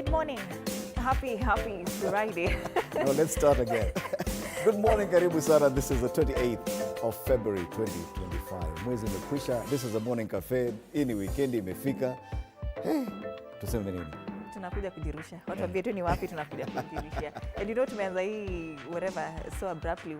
Good morning. Happy Friday. No, let's start again. Good morning, karibu sana. This is the 28th of February 2025. Mwezi umekwisha. This is the morning cafe. Hii ni weekend imefika. Hey, tuseme nini? Tunakuja kujirusha. Watu wambie tu ni wapi tunakuja kujirusha. And you know tumeanza hii whatever so abruptly.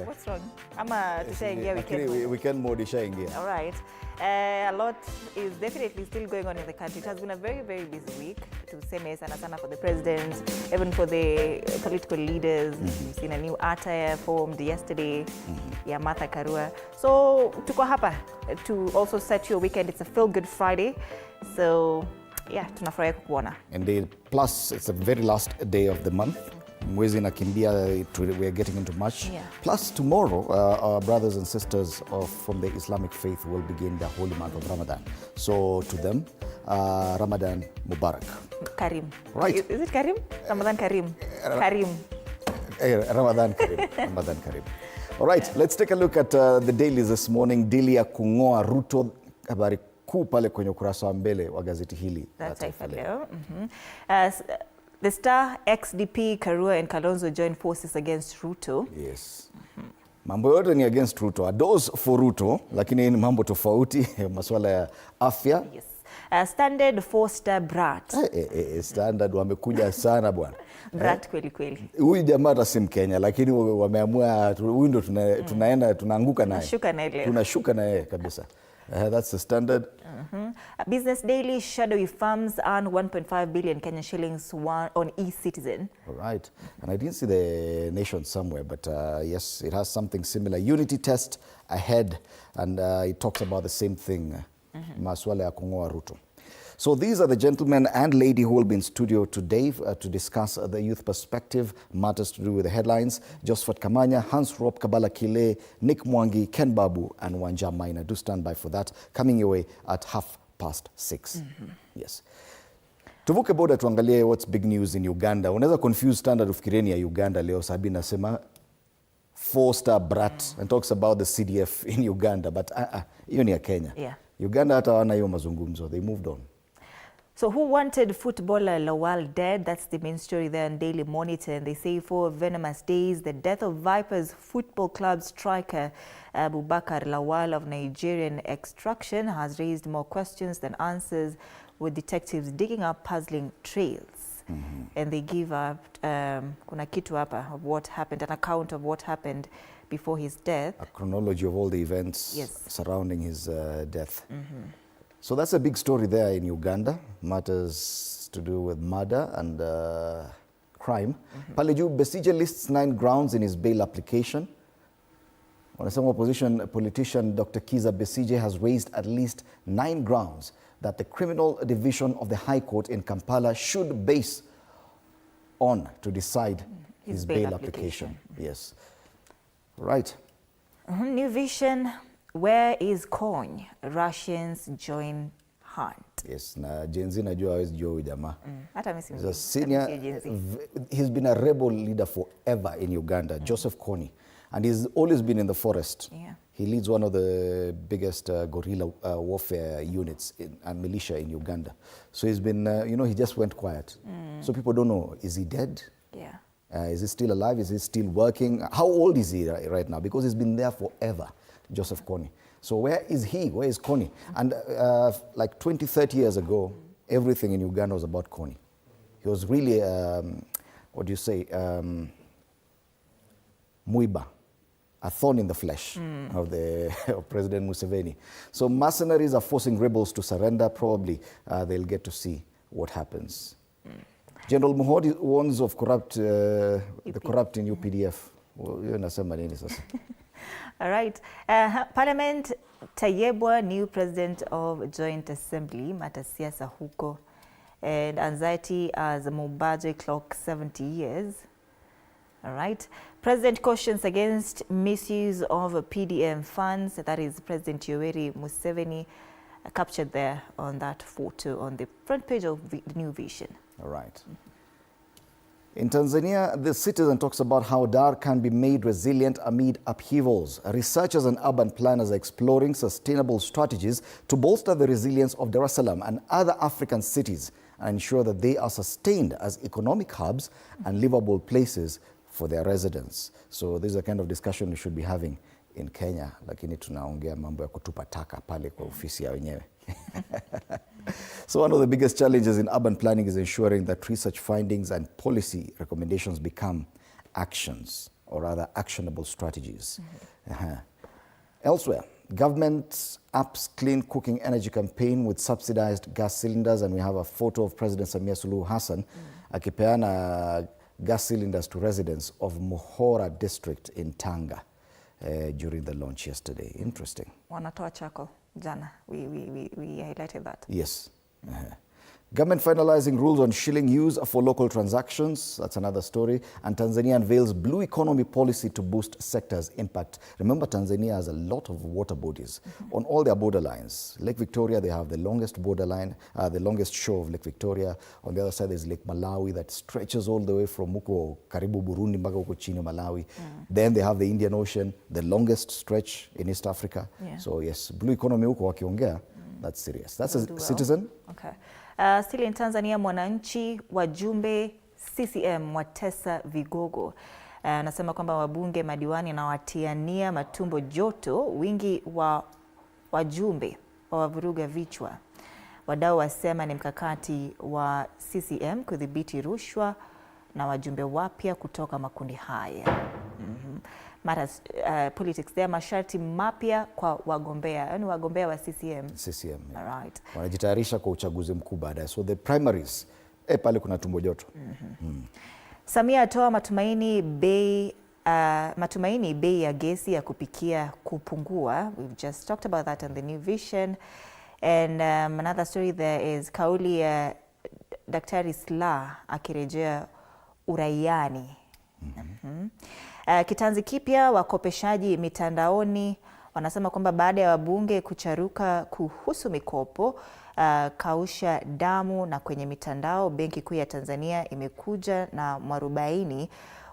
What's wrong? Ama tushaingia weekend mode. Weekend mode ishaingia. All right. A lot is definitely still going on in the country. It has been a very, very busy week. Tuseme sana sana for the president, even for the political leaders. We've seen a new attire formed yesterday. Yeah, Martha Karua. So tuko hapa to also set your weekend. It's a feel-good Friday. So yeah, tunafurahia kukuona. Indeed. Plus, it's the very last day of the month. Mwezi nakimbia, we are getting into March. Yeah. Plus, tomorrow, our brothers and sisters from the Islamic faith will begin their holy month of Ramadan. So, to them, Ramadan Mubarak. Karim. Right. Is it Karim? Ramadan Karim. Karim. Ramadan Karim. Ramadan Karim. All right, let's take a look at the dailies this morning. Daily ya kung'oa Ruto, habari kuu pale kwenye ukurasa wa mbele wa gazeti hili. That's Taifa Leo. The Star, XDP, Karua and Kalonzo join forces against Ruto. Yes. Mambo yote ni against Ruto. A dose for Ruto, lakini ni mambo tofauti, masuala ya afya. Yes. Standard 4-star brat. Standard wamekuja sana bwana. Brat kweli kweli. Huyu jamaa hata si Mkenya, lakini wameamua huyu ndo tunaenda tunaanguka naye. Tunashuka na ile. Tunashuka na yeye kabisa. That's the standard. Business Daily, shadowy firms earn 1.5 billion Kenyan shillings on e-citizen. All right. And I didn't see the Nation somewhere, but yes, it has something similar. Unity test ahead, and it talks about the same thing. Maswala ya kung'oa Ruto. So these are the gentlemen and lady who will be in studio today to discuss the youth perspective, matters to do with the headlines. Josephat Kamanya, Hans Rop, Kabala Kile, Nick Mwangi, Ken Babu, and Wanja Maina. Do stand by for that. Coming your way at 6:30. Yes. Tuvuke boda tuangalie what's big news in Uganda. Unaweza confuse standard ufikirieni ya Uganda leo. Sabina nasema 4-star brat and talks about the CDF in Uganda. But hiyo ni ya Kenya. Yeah. Uganda hata wana hiyo mazungumzo. They moved on. So who wanted footballer Lawal dead? That's the main story there on Daily Monitor. And they say 4 venomous days, the death of Vipers Football Club striker Abubakar Lawal of Nigerian extraction has raised more questions than answers, with detectives digging up puzzling trails. And they give up kuna kitu hapa of what happened, an account of what happened before his death. A chronology of all the events surrounding his death. So that's a big story there in Uganda. Matters to do with murder and crime. Pale juu, Besigye lists 9 grounds in his bail application. Wanasema opposition politician Dr. Kiza Besigye has raised at least 9 grounds that the Criminal Division of the High Court in Kampala should base on to decide his bail application. Yes. Right. New Vision, where is Kony? Russians join hunt. Yes, na Gen Z najua hawezi jua huyu jamaa. Hata mimi He's a senior, he's been a rebel leader forever in Uganda, Joseph Kony. And he's always been in the forest. Yeah. He leads one of the biggest guerrilla warfare units and militia in Uganda. So he's been, he just went quiet. So people don't know, is he dead? Yeah. Is he still alive? Is he still working? How old is he right now? Because he's been there forever, Joseph Kony. So where is he? Where is Kony? And like 20, 30 years ago, everything in Uganda was about Kony. He was really, what do you say, muiba, a thorn in the flesh of President Museveni. So mercenaries are forcing rebels to surrender. Probably they'll get to see what happens. General Muhodi warns of the corrupt in UPDF. All right. Parliament Tayebwa, new president of Joint Assembly, Matasiasa huko, and anxiety as Mubaje clock 70 years. All right. President cautions against misuse of PDM funds. That is President Yoweri Museveni, captured there on that photo on the front page of New Vision. All right. In Tanzania, the Citizen talks about how Dar can be made resilient amid upheavals. Researchers and urban planners are exploring sustainable strategies to bolster the resilience of Dar es Salaam and other African cities and ensure that they are sustained as economic hubs and livable places for their residents. So this is the kind of discussion we should be having in Kenya, lakini tunaongea mambo ya kutupa taka pale kwa ofisi ya wenyewe. So one of the biggest challenges in urban planning is ensuring that research findings and policy recommendations become actions, or rather actionable strategies. Elsewhere, government ups clean cooking energy campaign with subsidized gas cylinders, and we have a photo of President Samia Suluhu Hassan akipeana gas cylinders to residents of Muhora district in Tanga during the launch yesterday. Interesting. Wanatoa chako jana. We highlighted that. Yes. Government finalizing rules on shilling use for local transactions. That's another story. And Tanzania unveils blue economy policy to boost sector's impact. Remember, Tanzania has a lot of water bodies on all their borderlines. Lake Victoria, they have the longest borderline, the longest shore of Lake Victoria. On the other side, there's Lake Malawi that stretches all the way from Muko, Karibu, Burundi, mpaka huko chini Malawi. Then they have the Indian Ocean, the longest stretch in East Africa. Yeah. So yes, blue economy huko wakiongea, that's serious. That's a citizen. Okay. Still in Tanzania, mwananchi wajumbe CCM watesa vigogo. Anasema kwamba wabunge, madiwani na watiania matumbo joto, wingi wa wajumbe wavuruga vichwa. Wadau wasema ni mkakati wa CCM kudhibiti rushwa na wajumbe wapya kutoka makundi haya. Politics there, masharti mapya kwa wagombea, yani wagombea wa CCM. CCM. Yeah. Right. Wanajitayarisha kwa uchaguzi mkuu baadaye. So the primaries, pale kuna tumbo joto. Samia atoa matumaini bei ya gesi ya kupikia kupungua. We've just talked about that in the New Vision. And another story there is kauli ya Daktari Slaa akirejea uraiani. Kitanzi kipya wakopeshaji mitandaoni wanasema kwamba baada ya wabunge kucharuka kuhusu mikopo kausha damu na kwenye mitandao, Benki Kuu ya Tanzania imekuja na mwarobaini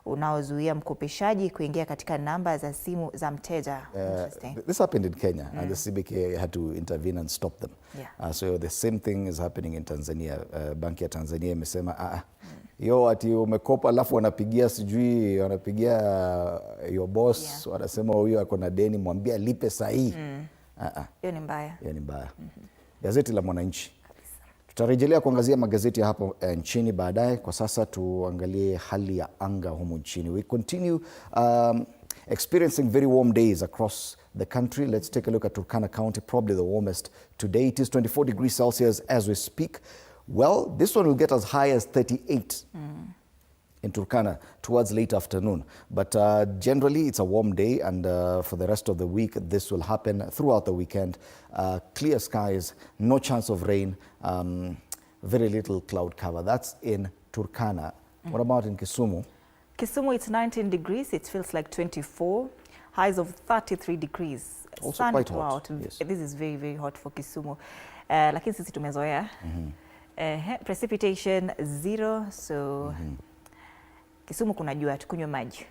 unaozuia mkopeshaji kuingia katika namba za simu za mteja. This happened in Kenya and the CBK had to intervene and stop them. So the same thing is happening in Tanzania. Banki ya Tanzania imesema yo ati umekopa alafu wanapigia sijui wanapigia your boss wanasema huyo ako na deni mwambie lipe sahihi. Hiyo ni mbaya. Hiyo ni mbaya. Gazeti la Mwananchi. Tutarejelea kuangazia magazeti hapo nchini baadaye. Kwa sasa tuangalie hali ya anga humu nchini. We continue experiencing very warm days across the country. Let's take a look at Turkana County, probably the warmest today. It is 24 degrees Celsius as we speak. Well, this one will get as high as 38 in Turkana towards late afternoon. But generally, it's a warm day, and for the rest of the week, this will happen throughout the weekend. Clear skies, no chance of rain, very little cloud cover. That's in Turkana. What about in Kisumu? Kisumu, it's 19 degrees. It feels like 24. Highs of 33 degrees. Also quite hot. Yes. This is very, very hot for Kisumu. Lakini sisi tumezoea. Precipitation 0, so Kisumu kuna jua, tukunywe maji.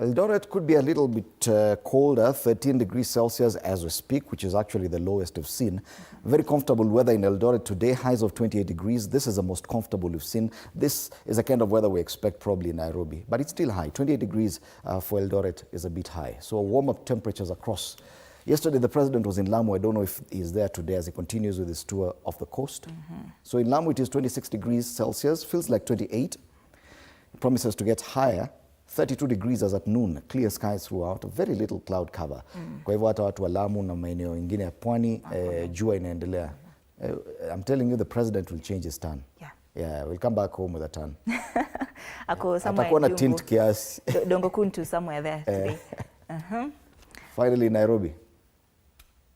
Eldoret could be a little bit colder, 13 degrees Celsius as we speak, which is actually the lowest we've seen. Very comfortable weather in Eldoret today, highs of 28 degrees. This is the most comfortable we've seen. This is the kind of weather we expect probably in Nairobi, but it's still high. 28 degrees for Eldoret is a bit high. So warm-up temperatures across. Yesterday, the president was in Lamu. I don't know if he's there today as he continues with his tour of the coast. So in Lamu, it is 26 degrees Celsius, feels like 28. It promises to get higher, 32 degrees as at noon, clear skies throughout, very little cloud cover. Kwa hivyo hata watu wa Lamu na maeneo mengine ya pwani, jua inaendelea. I'm telling you, the president will change his turn. Yeah, we'll come back home with a turn. Atakuwa na tint kiasi. Dongo Kuntu somewhere there today. Finally, Nairobi.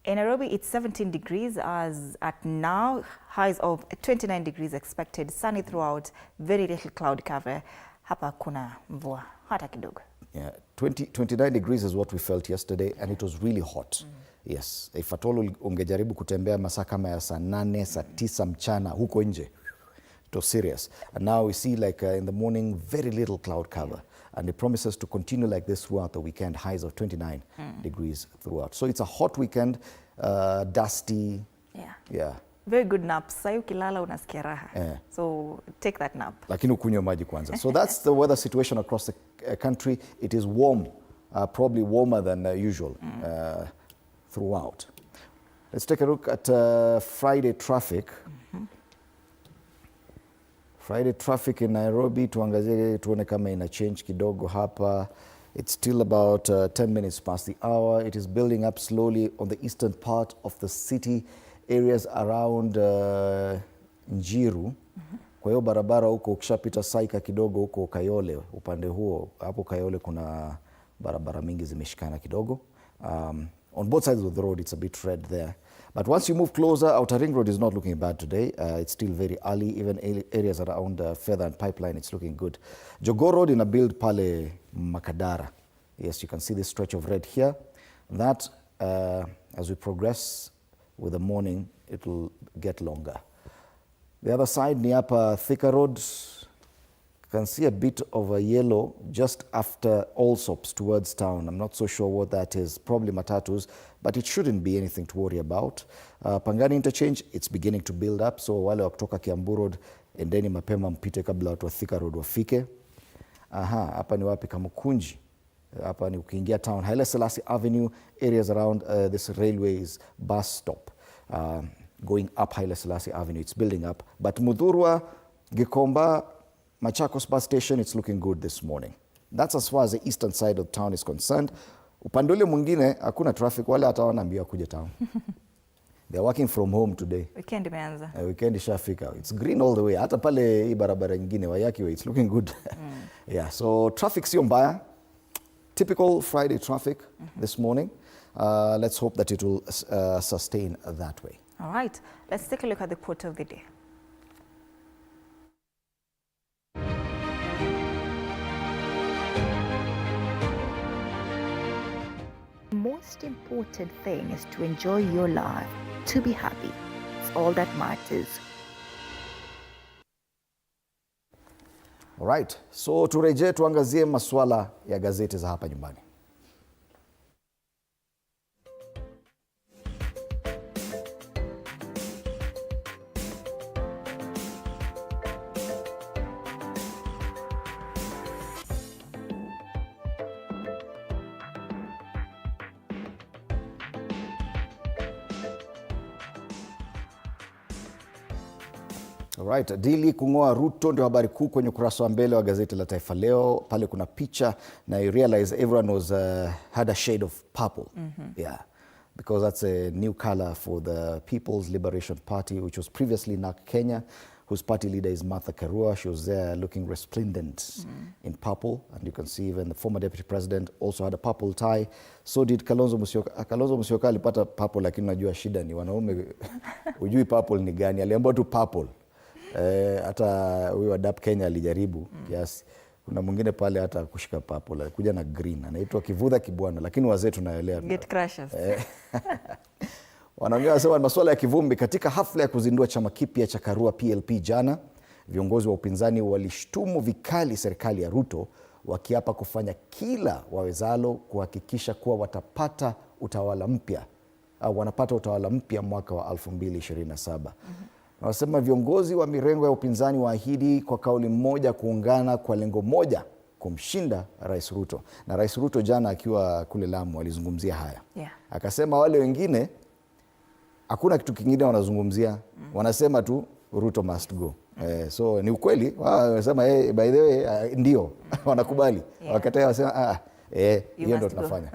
In Nairobi, it's 17 degrees as at now, highs of 29 degrees expected, sunny throughout, very little cloud cover. Hapa kuna mvua, hata kidogo. Yeah, 29 degrees is what we felt yesterday, and it was really hot. Yes, if at all ungejaribu kutembea masaa kama ya saa 8, saa 9 mchana huko nje, it was serious. And now we see like in the morning, very little cloud cover. And it promises to continue like this throughout the weekend, highs of 29 degrees throughout. So it's a hot weekend, dusty. Yeah. Very good nap. Sasa ukilala unasikia raha. So take that nap. Lakini ukunywe maji kwanza. So that's the weather situation across the country. It is warm, probably warmer than usual throughout. Let's take a look at Friday traffic. Friday traffic in Nairobi, tuangazie tuone kama ina change kidogo hapa. It's still about 10 minutes past the hour. It is building up slowly on the eastern part of the city, areas around Njiru. Kwa hiyo barabara huko ukishapita Saika kidogo huko Kayole, upande huo, hapo Kayole kuna barabara mingi zimeshikana kidogo. On both sides of the road, it's a bit red there. But once you move closer, Outer Ring Road is not looking bad today. It's still very early. Even areas around Feather and Pipeline, it's looking good. Jogoo Road in a build pale Makadara. Yes, you can see this stretch of red here. That, as we progress with the morning, it will get longer. The other side, ni hapa Thika Road, you can see a bit of a yellow just after Allsops towards town. I'm not so sure what that is, probably matatus, but it shouldn't be anything to worry about. Pangani Interchange, it's beginning to build up, so wale wa kutoka Kiambu Road, endeni mapema mpite kabla watu wa Thika Road wafike. Hapa ni wapi Kamukunji. Hapa ni ukiingia town. Haile Selassie Avenue, areas around this railways bus stop. Going up Haile Selassie Avenue, it's building up. But Mudhurwa, Gikomba, Machakos bus station, it's looking good this morning. That's as far as the eastern side of town is concerned. Upande ule mwingine hakuna traffic, wale hata wanaambia kuja town. They're working from home today. Weekend imeanza. Weekend ishafika. It's green all the way. Hata pale hii barabara nyingine Wayaki way, it's looking good. Yeah, so traffic sio mbaya. Typical Friday traffic this morning. Let's hope that it will sustain that way. All right, let's take a look at the quote of the day. The most important thing is to enjoy your life, to be happy. It's all that matters. All right, so turejee tuangazie masuala ya gazeti za hapa nyumbani. Alright, dili kung'oa Ruto ndio habari kuu kwenye ukurasa wa mbele wa gazeti la Taifa Leo. Pale kuna picha na you realize everyone was had a shade of purple. Yeah, because that's a new color for the People's Liberation Party, which was previously NARC Kenya, whose party leader is Martha Karua. She was there looking resplendent in purple, and you can see even the former deputy president also had a purple tie. So did Kalonzo Musyoka. Kalonzo Musyoka alipata purple, lakini unajua shida ni wanaume ujui purple ni gani, aliambiwa tu purple. Hata huyo Adapt Kenya alijaribu kiasi. Kuna mwingine pale hata kushika purple, kuja na green, anaitwa Kivudha Kibwana, lakini wazee tunaelewa. Get crushes. Wanaongea wasema masuala ya kivumbi. Katika hafla ya kuzindua chama kipya cha Karua PLP jana, viongozi wa upinzani walishtumu vikali serikali ya Ruto, wakiapa kufanya kila wawezalo kuhakikisha kuwa watapata utawala mpya au wanapata utawala mpya mwaka wa 2027. Wanasema viongozi wa mirengo ya upinzani waahidi kwa kauli moja kuungana kwa lengo moja kumshinda Rais Ruto. Na Rais Ruto jana akiwa kule Lamu alizungumzia haya. Akasema wale wengine hakuna kitu kingine wanazungumzia, wanasema tu Ruto must go. So ni ukweli, wanasema by the way ndio wanakubali. Wakataa wasema hiyo ndio tunafanya.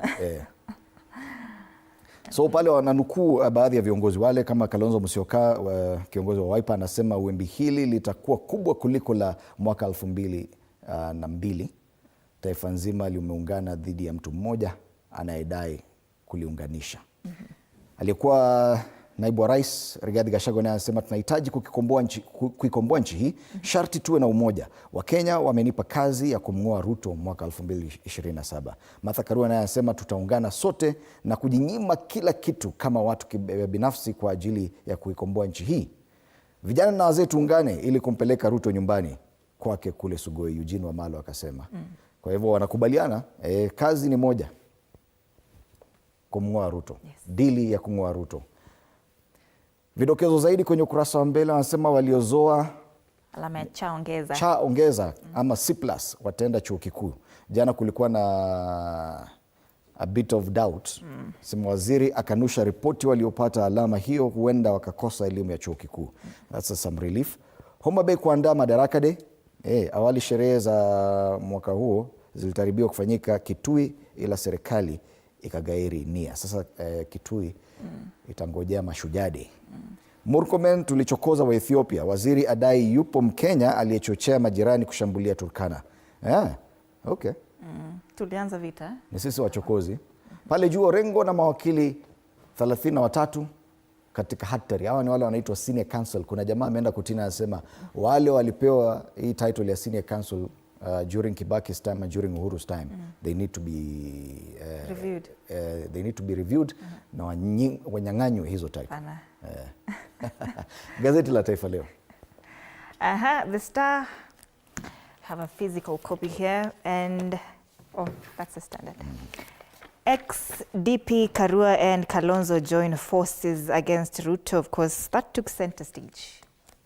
So pale wananukuu baadhi ya viongozi wale kama Kalonzo Musyoka, kiongozi wa Wiper, anasema wimbi hili litakuwa kubwa kuliko la mwaka 2002. Taifa nzima limeungana dhidi ya mtu mmoja anayedai kuliunganisha. Aliyekuwa naibu wa rais Rigathi Gachagua anasema tunahitaji kuikomboa nchi hii, sharti tuwe na umoja. Wakenya wamenipa kazi ya kumng'oa Ruto mwaka 2027. Martha Karua naye anasema tutaungana sote na kujinyima kila kitu kama watu binafsi kwa ajili ya kuikomboa nchi hii. Vijana na wazee tuungane ili kumpeleka Ruto nyumbani kwake kule Sugoi, Eugene Wamalwa akasema. Kwa hivyo wanakubaliana, kazi ni moja, kumng'oa Ruto. Dili ya kumng'oa Ruto. Vidokezo zaidi kwenye ukurasa wa mbele wanasema waliozoa alama ya cha ongeza ama C+ wataenda chuo kikuu. Jana kulikuwa na a bit of doubt. Sema waziri akanusha ripoti waliopata alama hiyo huenda wakakosa elimu ya chuo kikuu. That's some relief. Homa Bay kuandaa Madaraka Day. Awali sherehe za mwaka huo zilitarajiwa kufanyika Kitui ila serikali ikagairi nia. Sasa Kitui itangojea Mashujaa Day. Murkomen tulichokoza wa Ethiopia. Waziri adai yupo Mkenya aliyechochea majirani kushambulia Turkana. Okay. Tulianza vita. Ni sisi wachokozi. Pale juu Orengo na mawakili 33 katika hatari. Hawa ni wale wanaitwa senior counsel. Kuna jamaa ameenda kotini anasema wale walipewa hii title ya senior counsel during Kibaki's time and during Uhuru's time, they need to be reviewed. They need to be reviewed na wanyang'anywe hizo title. Gazeti la Taifa Leo. The Star have a physical copy here and that's the Standard. Ex-DP Karua and Kalonzo join forces against Ruto. Of course, that took center stage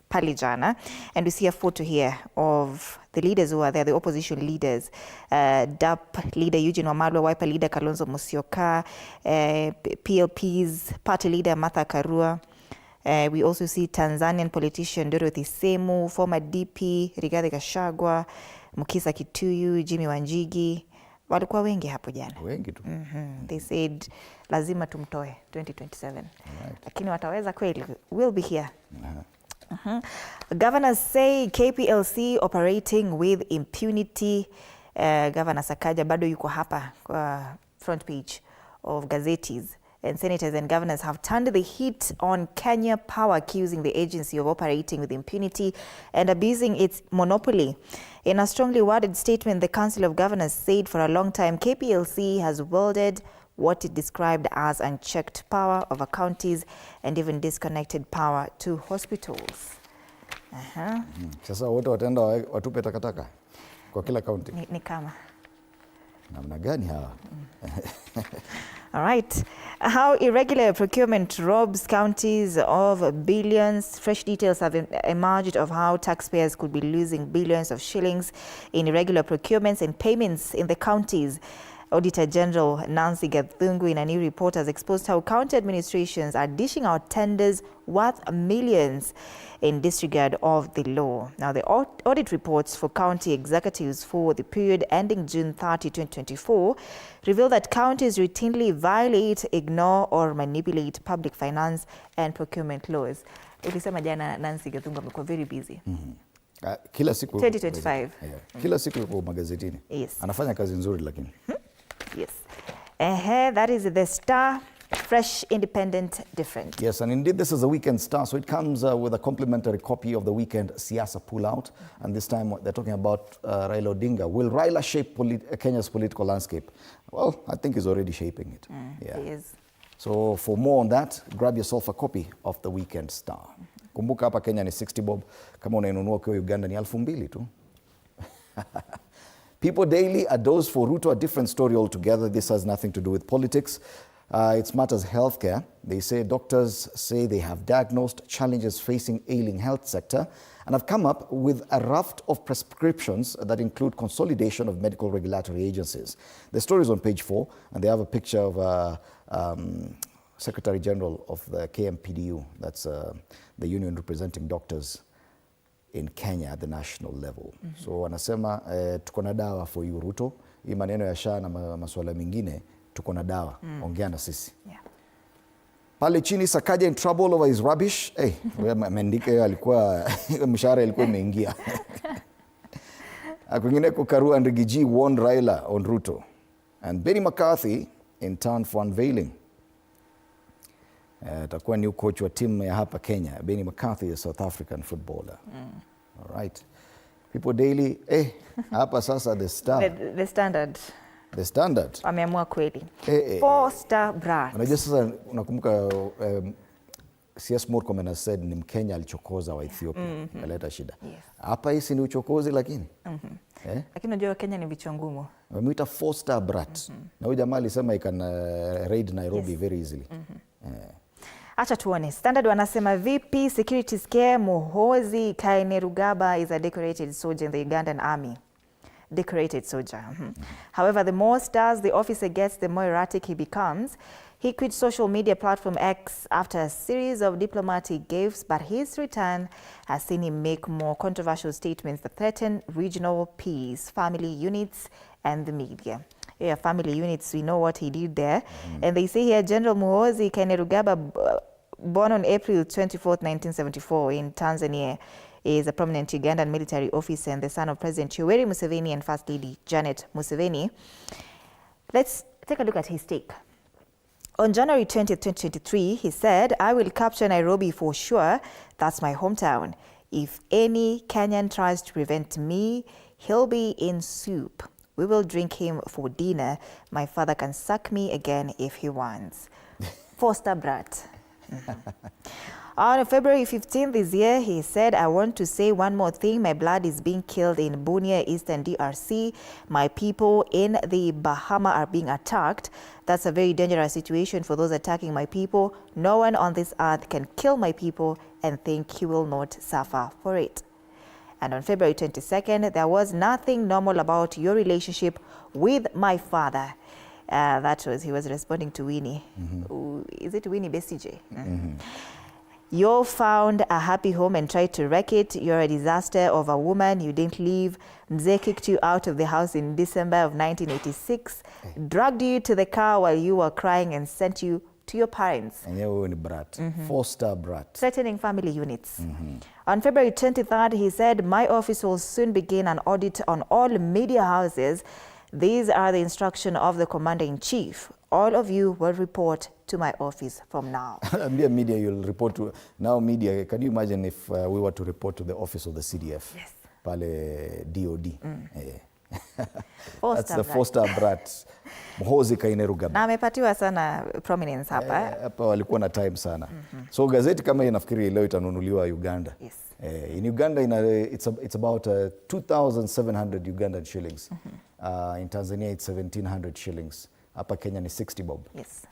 pale jana, and we see a photo here of the leaders who are there, the opposition leaders. DAP leader Eugene Wamalwa, Wiper leader Kalonzo Musyoka, PLP's party leader Martha Karua. We also see Tanzanian politician Dorothy Semu, former DP Rigathi Gachagua, Mukisa Kituyu, Jimmy Wanjigi. Walikuwa wengi hapo jana. Wengi tu. They said lazima tumtoe 2027. Lakini wataweza kweli? We'll be here. Governors say KPLC operating with impunity. Governor Sakaja bado yuko hapa front page of gazetes. And senators and governors have turned the heat on Kenya Power, accusing the agency of operating with impunity and abusing its monopoly. In a strongly worded statement, the Council of Governors said for a long time KPLC has wielded what it described as unchecked power over counties and even disconnected power to hospitals. Sasa wote wataenda watupe takataka kwa kila county. Ni kama namna gani hawa? All right. How irregular procurement robs counties of billions. Fresh details have emerged of how taxpayers could be losing billions of shillings in irregular procurements and payments in the counties. Auditor General Nancy Gathungu in a new report has exposed how county administrations are dishing out tenders worth millions in disregard of the law. Now, the audit reports for county executives for the period ending June 30, 2024 reveal that counties routinely violate, ignore or manipulate public finance and procurement laws. Ulisema jana Nancy Gathungu amekuwa very busy. Kila siku 2025. Kila siku yuko magazetini. Yes. Anafanya kazi nzuri lakini. Yes. That is the Star. Fresh, independent, different. Yes, and indeed this is a Weekend Star, so it comes with a complimentary copy of the Weekend Siasa Pullout, and this time they're talking about Raila Odinga. Will Raila shape Kenya's political landscape? Well, I think he's already shaping it. He is. So for more on that, grab yourself a copy of the Weekend Star. Kumbuka hapa Kenya ni 60 bob, kama unainunua ukiwa Uganda ni 2,000 tu. People daily, a dose for Ruto, a different story altogether. This has nothing to do with politics. It's matters healthcare. They say doctors say they have diagnosed challenges facing ailing health sector and have come up with a raft of prescriptions that include consolidation of medical regulatory agencies. The story is on page 4, and they have a picture of Secretary General of the KMPDU, that's the union representing doctors in Kenya at the national level. So wanasema tuko na dawa for you Ruto. Hii maneno ya SHA na masuala mengine tuko na dawa. Ongea na sisi. Pale chini Sakaja in trouble over his rubbish. Ameandika alikuwa mshahara ilikuwa imeingia. Kwingineko Karua and Rigiji warned Raila on Ruto. And Benny McCarthy in turn for unveiling. Atakuwa new coach wa timu ya hapa Kenya. Benny McCarthy, a South African footballer. All right. People daily, hapa sasa the Star. The Standard. The Standard. Wameamua kweli. 4-star brand. Unajua sasa unakumbuka CS Murkomen has said ni Mkenya alichokoza wa Ethiopia. Kaleta shida. Hapa hisi ni uchokozi lakini. Lakini unajua Kenya ni vichwa ngumu. Wameita 4-star brat. Na huyu jamaa alisema he can raid Nairobi very easily. Acha tuone. Standard wanasema vipi? Security scare. Muhoozi Kainerugaba is a decorated soldier in the Ugandan army. Decorated soldier. However, the more stars the officer gets, the more erratic he becomes. He quit social media platform X after a series of diplomatic gaffes, but his return has seen him make more controversial statements that threaten regional peace, family units, and the media. Yeah, family units, we know what he did there. And they say here, General Muhoozi Kainerugaba, born on April 24th, 1974 in Tanzania, is a prominent Ugandan military officer and the son of President Yoweri Museveni and First Lady Janet Museveni. Let's take a look at his take. On January 20th, 2023, he said, "I will capture Nairobi for sure. That's my hometown. If any Kenyan tries to prevent me, he'll be in soup. We will drink him for dinner. My father can suck me again if he wants." Foster brat. On February 15th this year, he said, "I want to say one more thing. My blood is being killed in Bunia, Eastern DRC. My people in the Bahama are being attacked. That's a very dangerous situation for those attacking my people. No one on this earth can kill my people and think he will not suffer for it." And on February 22nd, "There was nothing normal about your relationship with my father." He was responding to Winnie. Is it Winnie Besije? "You found a happy home and tried to wreck it. You're a disaster of a woman. You didn't leave. Mzee kicked you out of the house in December of 1986, dragged you to the car while you were crying and sent you to your parents." And you brat. Foster brat. Threatening family units. On February 23rd, he said, "My office will soon begin an audit on all media houses. These are the instructions of the commander-in-chief. All of you will report to my office from now." Ambia media, you'll report to... Now media, can you imagine if we were to report to the office of the CDF? Yes. Pale DOD. That's the Foster brat. Muhoozi Kainerugaba. Na amepatiwa sana prominence hapa. Hapa walikuwa na time sana. So gazeti kama hii nafikiri leo itanunuliwa Uganda. Yes. In Uganda, it's about 2,700 Ugandan shillings. In Tanzania, it's 1,700 shillings. Hapa Kenya ni 60 bob. Yes.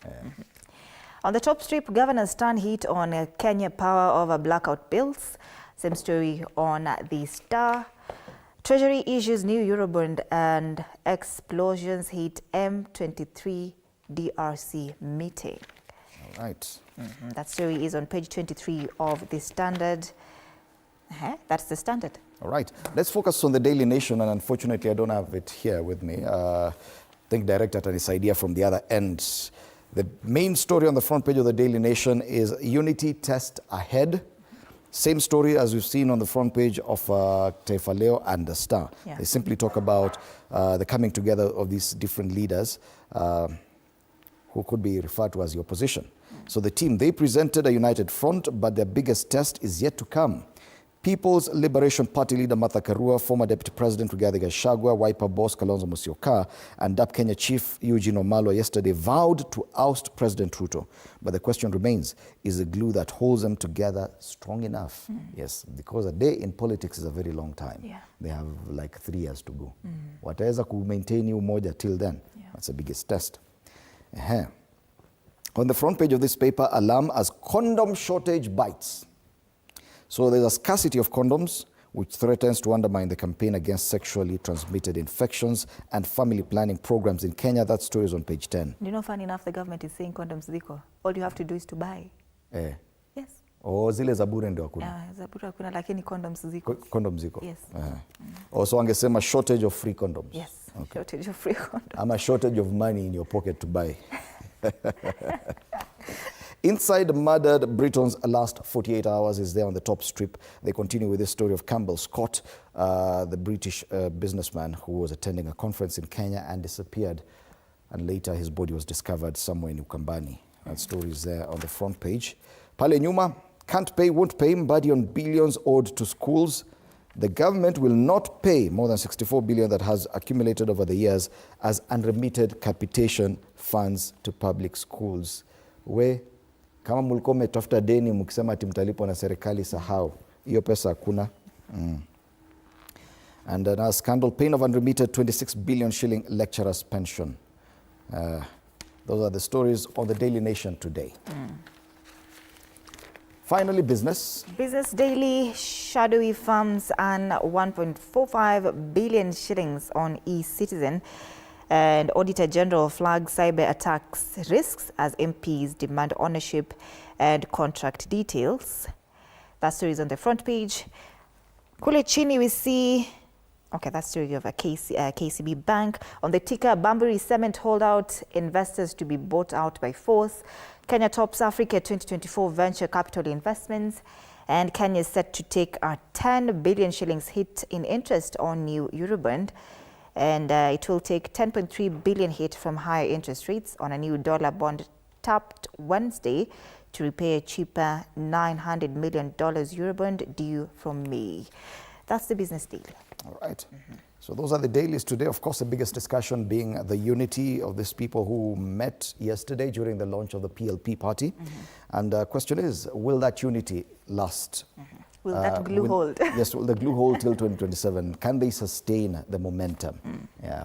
On the top strip, governors turn heat on Kenya Power over blackout bills. Same story on the Star. Treasury issues new Eurobond and explosions hit M23 DRC meeting. All right. That story is on page 23 of the Standard. That's the Standard. All right. Let's focus on the Daily Nation, and unfortunately, I don't have it here with me. I think Director had this idea from the other end. The main story on the front page of the Daily Nation is unity test ahead. Same story as we've seen on the front page of Taifa Leo and the Star. Yeah. They simply talk about the coming together of these different leaders who could be referred to as the opposition. So the team, they presented a united front, but their biggest test is yet to come. People's Liberation Party leader Martha Karua, former Deputy President Gachagua, Wiper boss Kalonzo Musyoka, and DAP Kenya Chief Eugene Wamalwa yesterday vowed to oust President Ruto. But the question remains, is the glue that holds them together strong enough? Yes, because a day in politics is a very long time. Yeah. They have like 3 years to go. Wataweza ku-maintain umoja till then? Yeah. That's the biggest test. On the front page of this paper, alarm as condom shortage bites. So there's a scarcity of condoms, which threatens to undermine the campaign against sexually transmitted infections and family planning programs in Kenya. That story is on page 10. You know, funny enough, the government is saying condoms ziko. All you have to do is to buy. Yes. Zile za bure ndio hakuna. Za bure hakuna, lakini condoms ziko. Condoms ziko. Yes. Also angesema shortage of free condoms. Yes. Okay. Shortage of free condoms. I'm a shortage of money in your pocket to buy. Inside murdered Briton's last 48 hours is there on the top strip. They continue with this story of Campbell Scott, the British businessman who was attending a conference in Kenya and disappeared. And later his body was discovered somewhere in Ukambani. That story is there on the front page. Pale Nyuma, can't pay, won't pay, Mbadi on billions owed to schools. The government will not pay more than 64 billion that has accumulated over the years as unremitted capitation funds to public schools. Kama mulikuwa mmetafuta deni mkisema ati mtalipwa na serikali, sahau. Hiyo pesa hakuna. And a scandal, pain of unremitted 26 billion shilling lecturer's pension. Those are the stories on the Daily Nation today. Finally, business. Business Daily, shadowy firms earn 1.45 billion shillings on e-Citizen, and Auditor General flags cyber attacks risks as MPs demand ownership and contract details. That story is on the front page. Kule chini we see, okay, that story of a KCB Bank. On the ticker, Bamburi Cement holdout, investors to be bought out by force. Kenya tops Africa 2024 venture capital investments, and Kenya is set to take a 10 billion shillings hit in interest on new Eurobond, and it will take 10.3 billion hit from higher interest rates on a new dollar bond tapped Wednesday to repay a cheaper $900 million Eurobond due from May. That's the business deal. All right. So those are the dailies today. Of course, the biggest discussion being the unity of these people who met yesterday during the launch of the PLP party. And the question is, will that unity last? Will that glue hold? Yes, will the glue hold till 2027? Can they sustain the momentum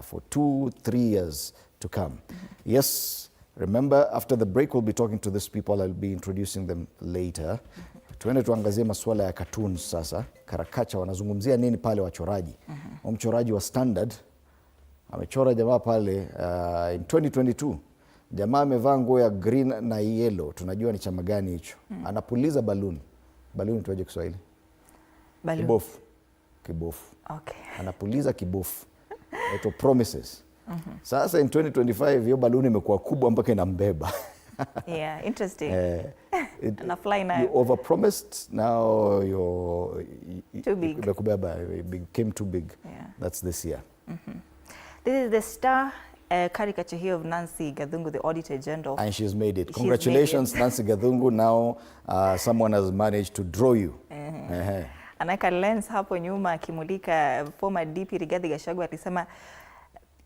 for 2-3 years to come? Yes, remember, after the break, we'll be talking to these people. I'll be introducing them later. Tuende tuangazie masuala ya cartoons sasa. Karakacha wanazungumzia nini pale wachoraji? Mchoraji wa Standard amechora jamaa pale in 2022. Jamaa amevaa nguo ya green na yellow. Tunajua ni chama gani hicho. Anapuliza balloon. Balloon tuaje Kiswahili? Balloon. Kibofu. Kibofu. Okay. Anapuliza kibofu. Ito promises. Sasa in 2025 hiyo balloon imekuwa kubwa mpaka inambeba. Yeah, interesting. And a fly now. You overpromised, now you're too big. It became too big. Yeah. That's this year. This is the star caricature here of Nancy Gathungu, the Auditor General. And she's made it. Congratulations, Nancy Gathungu. Now someone has managed to draw you. Anaka lens hapo nyuma akimulika former DP Rigathi Gachagua alisema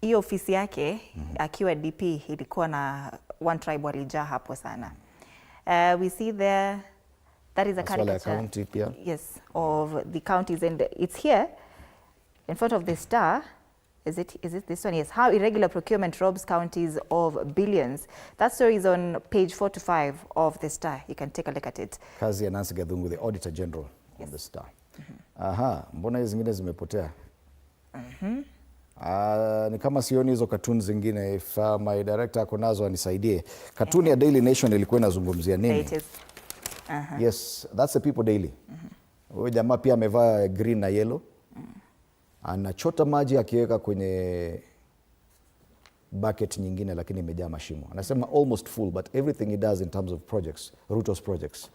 hiyo ofisi yake akiwa DP ilikuwa na one tribe walijaa hapo sana. We see there, that is a caricature. County, yeah. Yes, of the counties, and it's here in front of the star. Is it this one? Yes. How irregular procurement robs counties of billions. That story is on page 4 to 5 of the star. You can take a look at it. Kazi ya Nancy Gathungu, the Auditor General of the Star. Aha, mbona hizo zingine zimepotea? Ni kama sioni hizo cartoons zingine. If my director ako nazo anisaidie. Cartoon ya Daily Nation ilikuwa inazungumzia nini? It is. Yes, that's the People Daily. Huyo jamaa pia amevaa green na yellow. Anachota maji akiweka kwenye bucket nyingine lakini imejaa mashimo. Anasema almost full, but everything he does in terms of projects, Ruto's projects,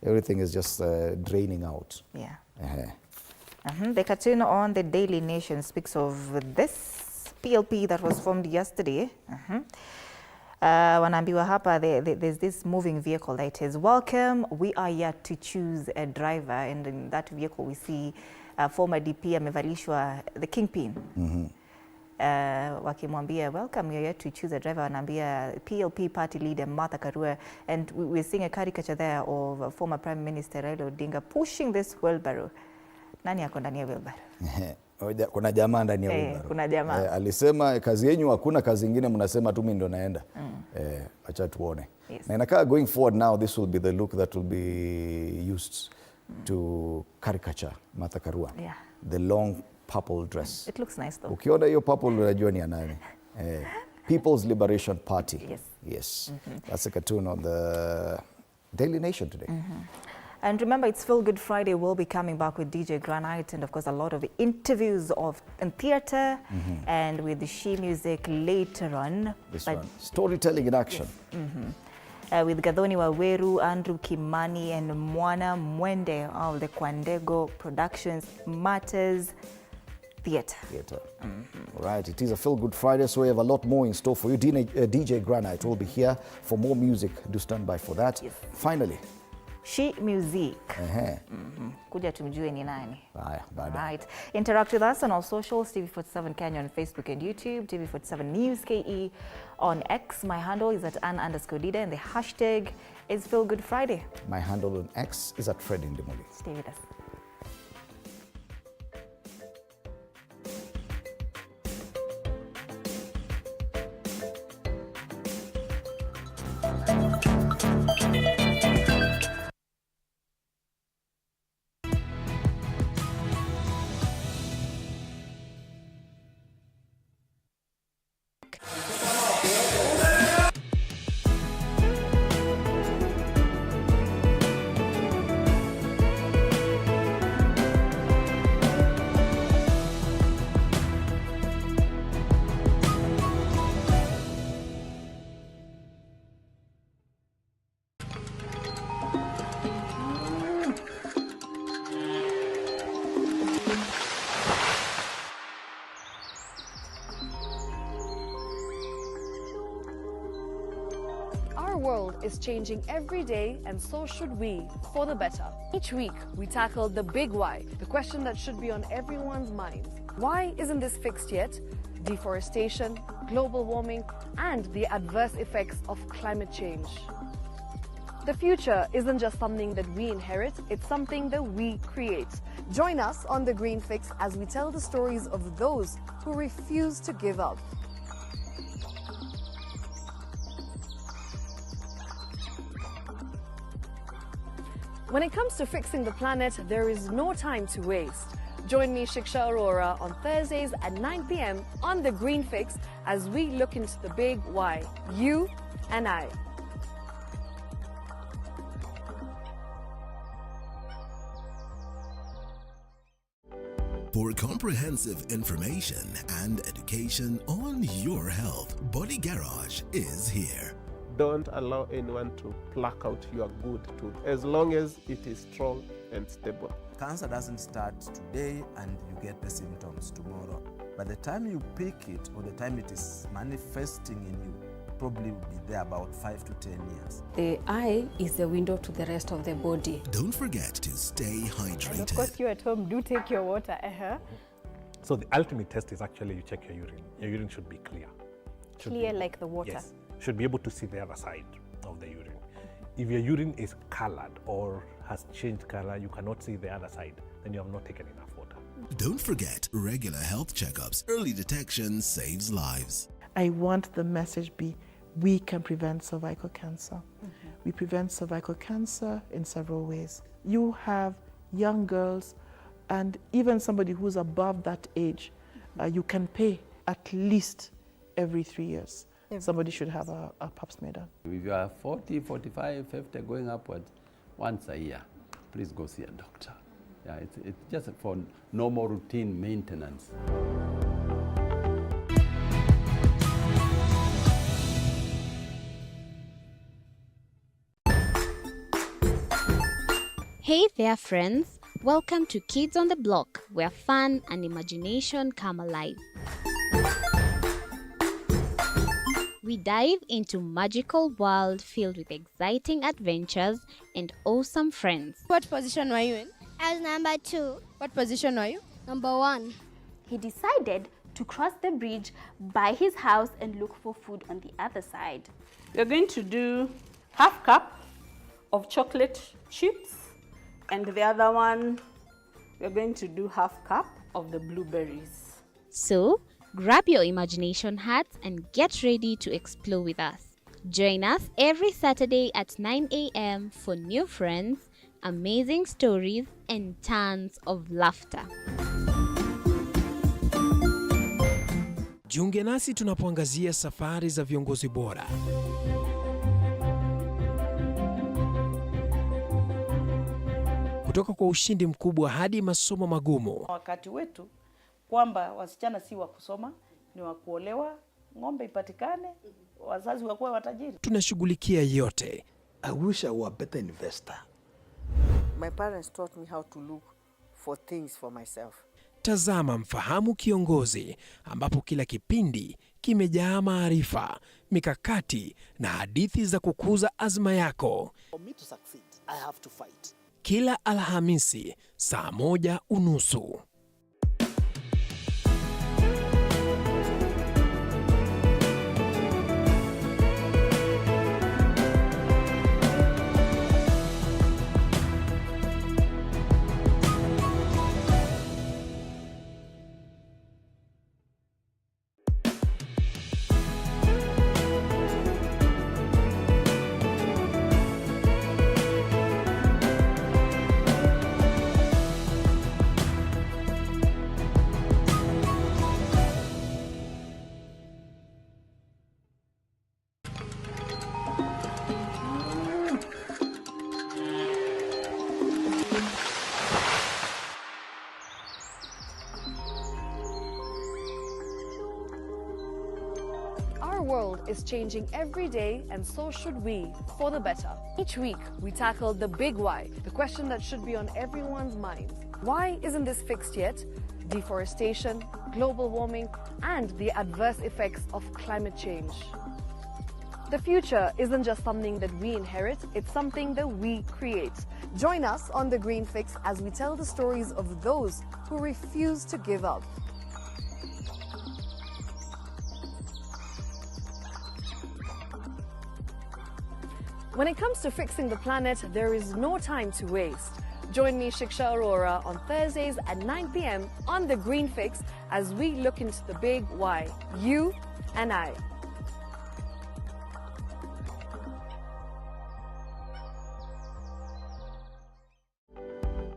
everything is just draining out. Yeah. Uh-huh. The cartoon on the Daily Nation speaks of this PLP that was formed yesterday. Wanaambiwa hapa, there's this moving vehicle that is welcome. We are yet to choose a driver, and in that vehicle we see former DP amevalishwa the kingpin. Wakimwambia welcome, we are yet to choose a driver. Wanaambia PLP party leader Martha Karua, and we're seeing a caricature there of former Prime Minister Raila Odinga pushing this wheelbarrow. Nani ako ndani ya wheelbarrow? Kuna jamaa ndani ya wheelbarrow. Kuna jamaa. Alisema kazi yenu hakuna kazi nyingine, mnasema tu mimi ndo naenda. Acha tuone. Yes. Na inakaa going forward now, this will be the look that will be used to caricature Martha Karua. Yeah. The long purple dress. It looks nice though. Ukiona hiyo purple unajua ni ya nani? People's Liberation Party. Yes. Yes. That's a cartoon on the Daily Nation today. And remember, it's Feel Good Friday. We'll be coming back with DJ Granite and, of course, a lot of interviews in theatre and with the She music later on. This one, storytelling in action. Yes. With Gathoni Waweru, Andrew Kimani, and Mwana Mwende of the Kwandego Productions Matters Theatre. All right, it is a Feel Good Friday, so we have a lot more in store for you. DJ Granite will be here for more music. Do stand by for that. Yes. Finally, She music. Kuja tumjue ni nani. Bye. Right. Interact with us on our socials, TV47 Kenya on Facebook and YouTube, TV47 News KE on X. My handle is at Ann_Dida and the hashtag is Feel Good Friday. My handle on X is at Fred Indemoli. Stay with us. Our world is changing every day, and so should we, for the better. Each week, we tackle the big why, the question that should be on everyone's minds. Why isn't this fixed yet? Deforestation, global warming, and the adverse effects of climate change. The future isn't just something that we inherit, it's something that we create. Join us on The Green Fix as we tell the stories of those who refuse to give up. When it comes to fixing the planet, there is no time to waste. Join me, Shiksha Arora, on Thursdays at 9 p.m. on The Green Fix as we look into the big why, you and I. For comprehensive information and education on your health, Body Garage is here. Don't allow anyone to pluck out your good tooth as long as it is strong and stable. Cancer doesn't start today and you get the symptoms tomorrow. By the time you pick it or the time it is manifesting in you, probably will be there about 5 to 10 years. The eye is the window to the rest of the body. Don't forget to stay hydrated. And of course, you at home do take your water. So the ultimate test is actually you check your urine. Your urine should be clear. Clear like the water? Yes. Should be able to see the other side of the urine. If your urine is colored or has changed color, you cannot see the other side, then you have not taken enough water. Don't forget regular health checkups. Early detection saves lives. I want the message be, we can prevent cervical cancer. We prevent cervical cancer in several ways. You have young girls and even somebody who's above that age, you can pay at least every 3 years. Somebody should have a pap smear done. If you are 40, 45, 50, going upwards, once a year, please go see a doctor. Yeah, it's just for normal routine maintenance. Hey there, friends. Welcome to Kids on the Block, where fun and imagination come alive. We dive into magical world filled with exciting adventures and awesome friends. What position were you in? I was number 2. What position were you? Number 1. He decided to cross the bridge by his house and look for food on the other side. We're going to do half cup of chocolate chips, and the other one, we're going to do half cup of the blueberries. So, grab your imagination hats and get ready to explore with us. Join us every Saturday at 9 a.m. for new friends, amazing stories, and tons of laughter. Jiunge nasi tunapoangazia safari za viongozi bora. Kutoka kwa ushindi mkubwa hadi masomo magumu. Wakati wetu kwamba wasichana si wa kusoma, ni wa kuolewa, ng'ombe ipatikane, wazazi wakuwe watajiri. Tunashughulikia yote. I wish I were a better investor. My parents taught me how to look for things for myself. Tazama Mfahamu Kiongozi, ambapo kila kipindi kimejaa maarifa, mikakati na hadithi za kukuza azma yako. For me to succeed, I have to fight. Kila Alhamisi saa 1:30. Our world is changing every day, and so should we, for the better. Each week, we tackle the big why, the question that should be on everyone's minds. Why isn't this fixed yet? Deforestation, global warming, and the adverse effects of climate change. The future isn't just something that we inherit, it's something that we create. Join us on The Green Fix as we tell the stories of those who refuse to give up. When it comes to fixing the planet, there is no time to waste. Join me, Shiksha Arora, on Thursdays at 9 p.m. on The Green Fix as we look into the big why, you and I.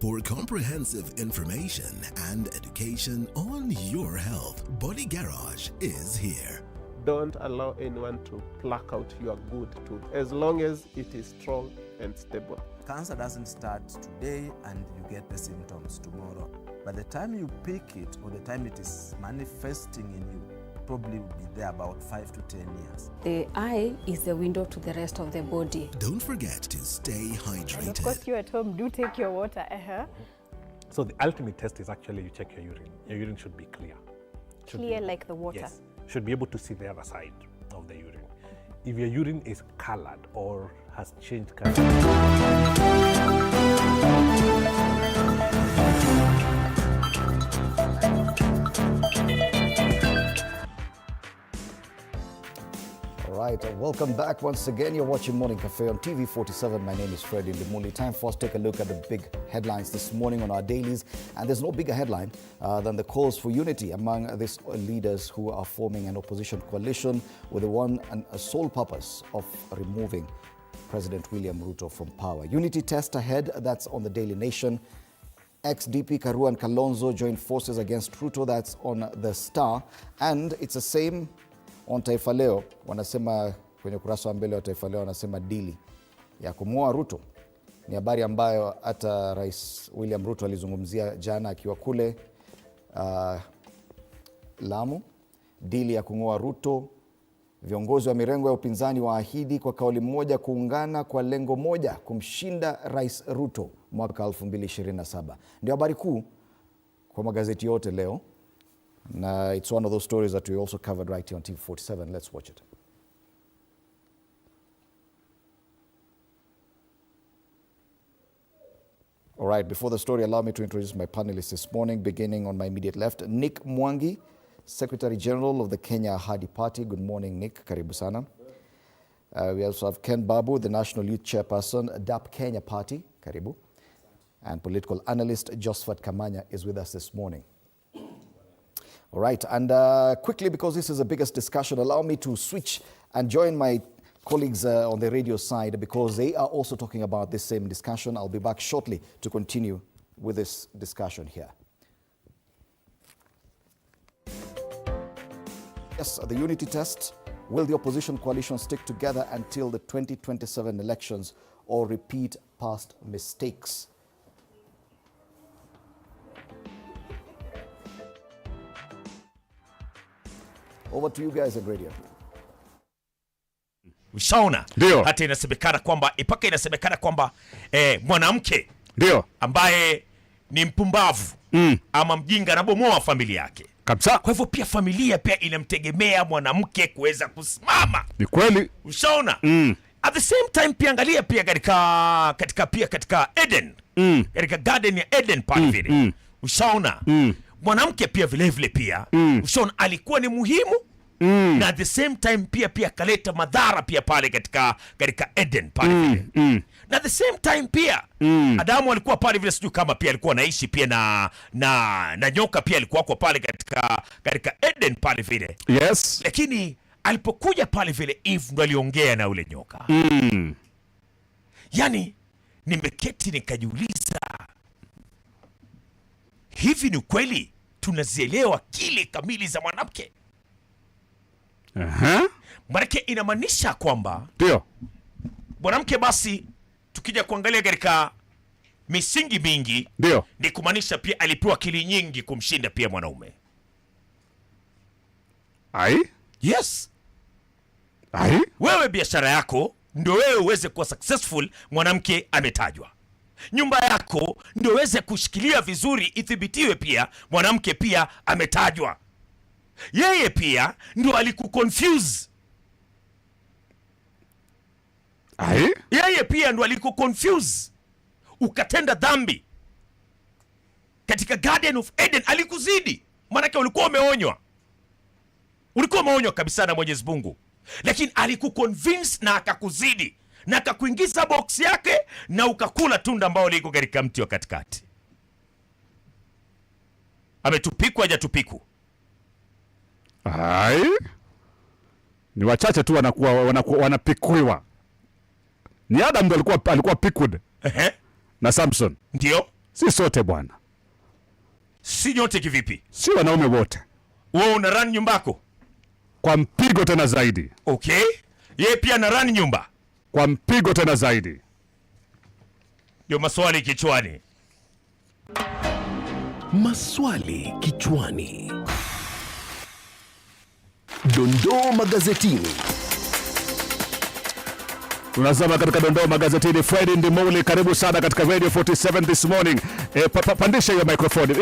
For comprehensive information and education on your health, Body Garage is here. Don't allow anyone to pluck out your good tooth as long as it is strong and stable. Cancer doesn't start today and you get the symptoms tomorrow. By the time you pick it or the time it is manifesting in you, probably will be there about 5 to 10 years. The eye is the window to the rest of the body. Don't forget to stay hydrated. And of course, you at home do take your water. So the ultimate test is actually you check your urine. Your urine should be clear. Clear like the water. Yes. Should be able to see the other side of the urine. If your urine is colored or has changed color. Right, welcome back once again. You're watching Morning Cafe on TV47. My name is Freddie Limuli. Time for us to take a look at the big headlines this morning on our dailies. And there's no bigger headline than the calls for unity among these leaders who are forming an opposition coalition with the one and sole purpose of removing President William Ruto from power. Unity test ahead, that's on the Daily Nation. Ex-DP Karua and Kalonzo joined forces against Ruto, that's on the Star. And it's the same on Taifa Leo, wanasema kwenye ukurasa wa mbele wa Taifa Leo wanasema dili ya kumuoa Ruto. Ni habari ambayo hata Rais William Ruto alizungumzia jana akiwa kule Lamu. Dili ya kumuoa Ruto, viongozi wa mirengo ya upinzani waahidi kwa kauli moja kuungana kwa lengo moja kumshinda Rais Ruto mwaka 2027. Ndio habari kuu kwa magazeti yote leo. And it's one of those stories that we also covered right here on TV47. Let's watch it. All right, before the story, allow me to introduce my panelists this morning, beginning on my immediate left. Nick Mwangi, Secretary General of the Kenya Ahadi Party. Good morning, Nick. Karibu sana. We also have Ken Babu, the National Youth Chairperson, DAP Kenya Party. Karibu. And political analyst Josephat Kamanya is with us this morning. All right, and quickly, because this is the biggest discussion, allow me to switch and join my colleagues on the radio side because they are also talking about this same discussion. I'll be back shortly to continue with this discussion here. Yes, the unity test. Will the opposition coalition stick together until the 2027 elections or repeat past mistakes? Over to you guys at radio. Ushaona? Ndio. Hata inasemekana kwamba mwanamke ndio ambaye ni mpumbavu ama mjinga anabomoa familia yake. Kabisa. Kwa hivyo pia familia pia inamtegemea mwanamke kuweza kusimama. Ni kweli. Ushaona? At the same time pia angalia pia katika Eden. Katika garden ya Eden pale vile. Ushaona? Mwanamke pia vile pia ushaona alikuwa ni muhimu na at the same time pia kaleta madhara pia pale katika Eden pale vile. Na at the same time pia Adamu alikuwa pale vile, sijui kama pia alikuwa anaishi pia na nyoka pia alikuwa kwa pale katika Eden pale vile. Yes. Lakini alipokuja pale vile Eve ndo aliongea na ule nyoka. Yani nimeketi nikajiuliza, hivi ni kweli tunazielewa kile kamili za mwanamke? Maanake inamaanisha kwamba ndio mwanamke basi tukija kuangalia katika misingi mingi ndio ni kumaanisha pia alipewa akili nyingi kumshinda pia mwanaume. Yes. Wewe biashara yako ndio wewe uweze kuwa successful, mwanamke ametajwa. Nyumba yako ndio uweze kushikilia vizuri ithibitiwe, pia mwanamke pia ametajwa. Yeye pia ndio alikuconfuse. Yeye pia ndo aliko confuse ukatenda dhambi katika Garden of Eden. Alikuzidi, maanake ulikuwa umeonywa kabisa na Mwenyezi Mungu, lakini alikuconvince na akakuzidi na akakuingiza box yake na ukakula tunda ambao liko katika mti wa katikati. Ametupiku hajatupiku? Ni wachache tu wanapikuiwa. Ni Adam ndo alikuwa picked. Na Samson. Ndio. Si sote bwana. Si nyote kivipi? Si wanaume wote. Wewe una run nyumbako kwa mpigo tena zaidi. Okay. Yeye pia na run nyumba kwa mpigo tena zaidi. Ndio maswali kichwani. Maswali kichwani. Dondoo magazetini. Tunazama katika dondoo magazetini. Friday Ndimuli, karibu sana katika Radio 47 this morning. Pandisha hiyo microphone.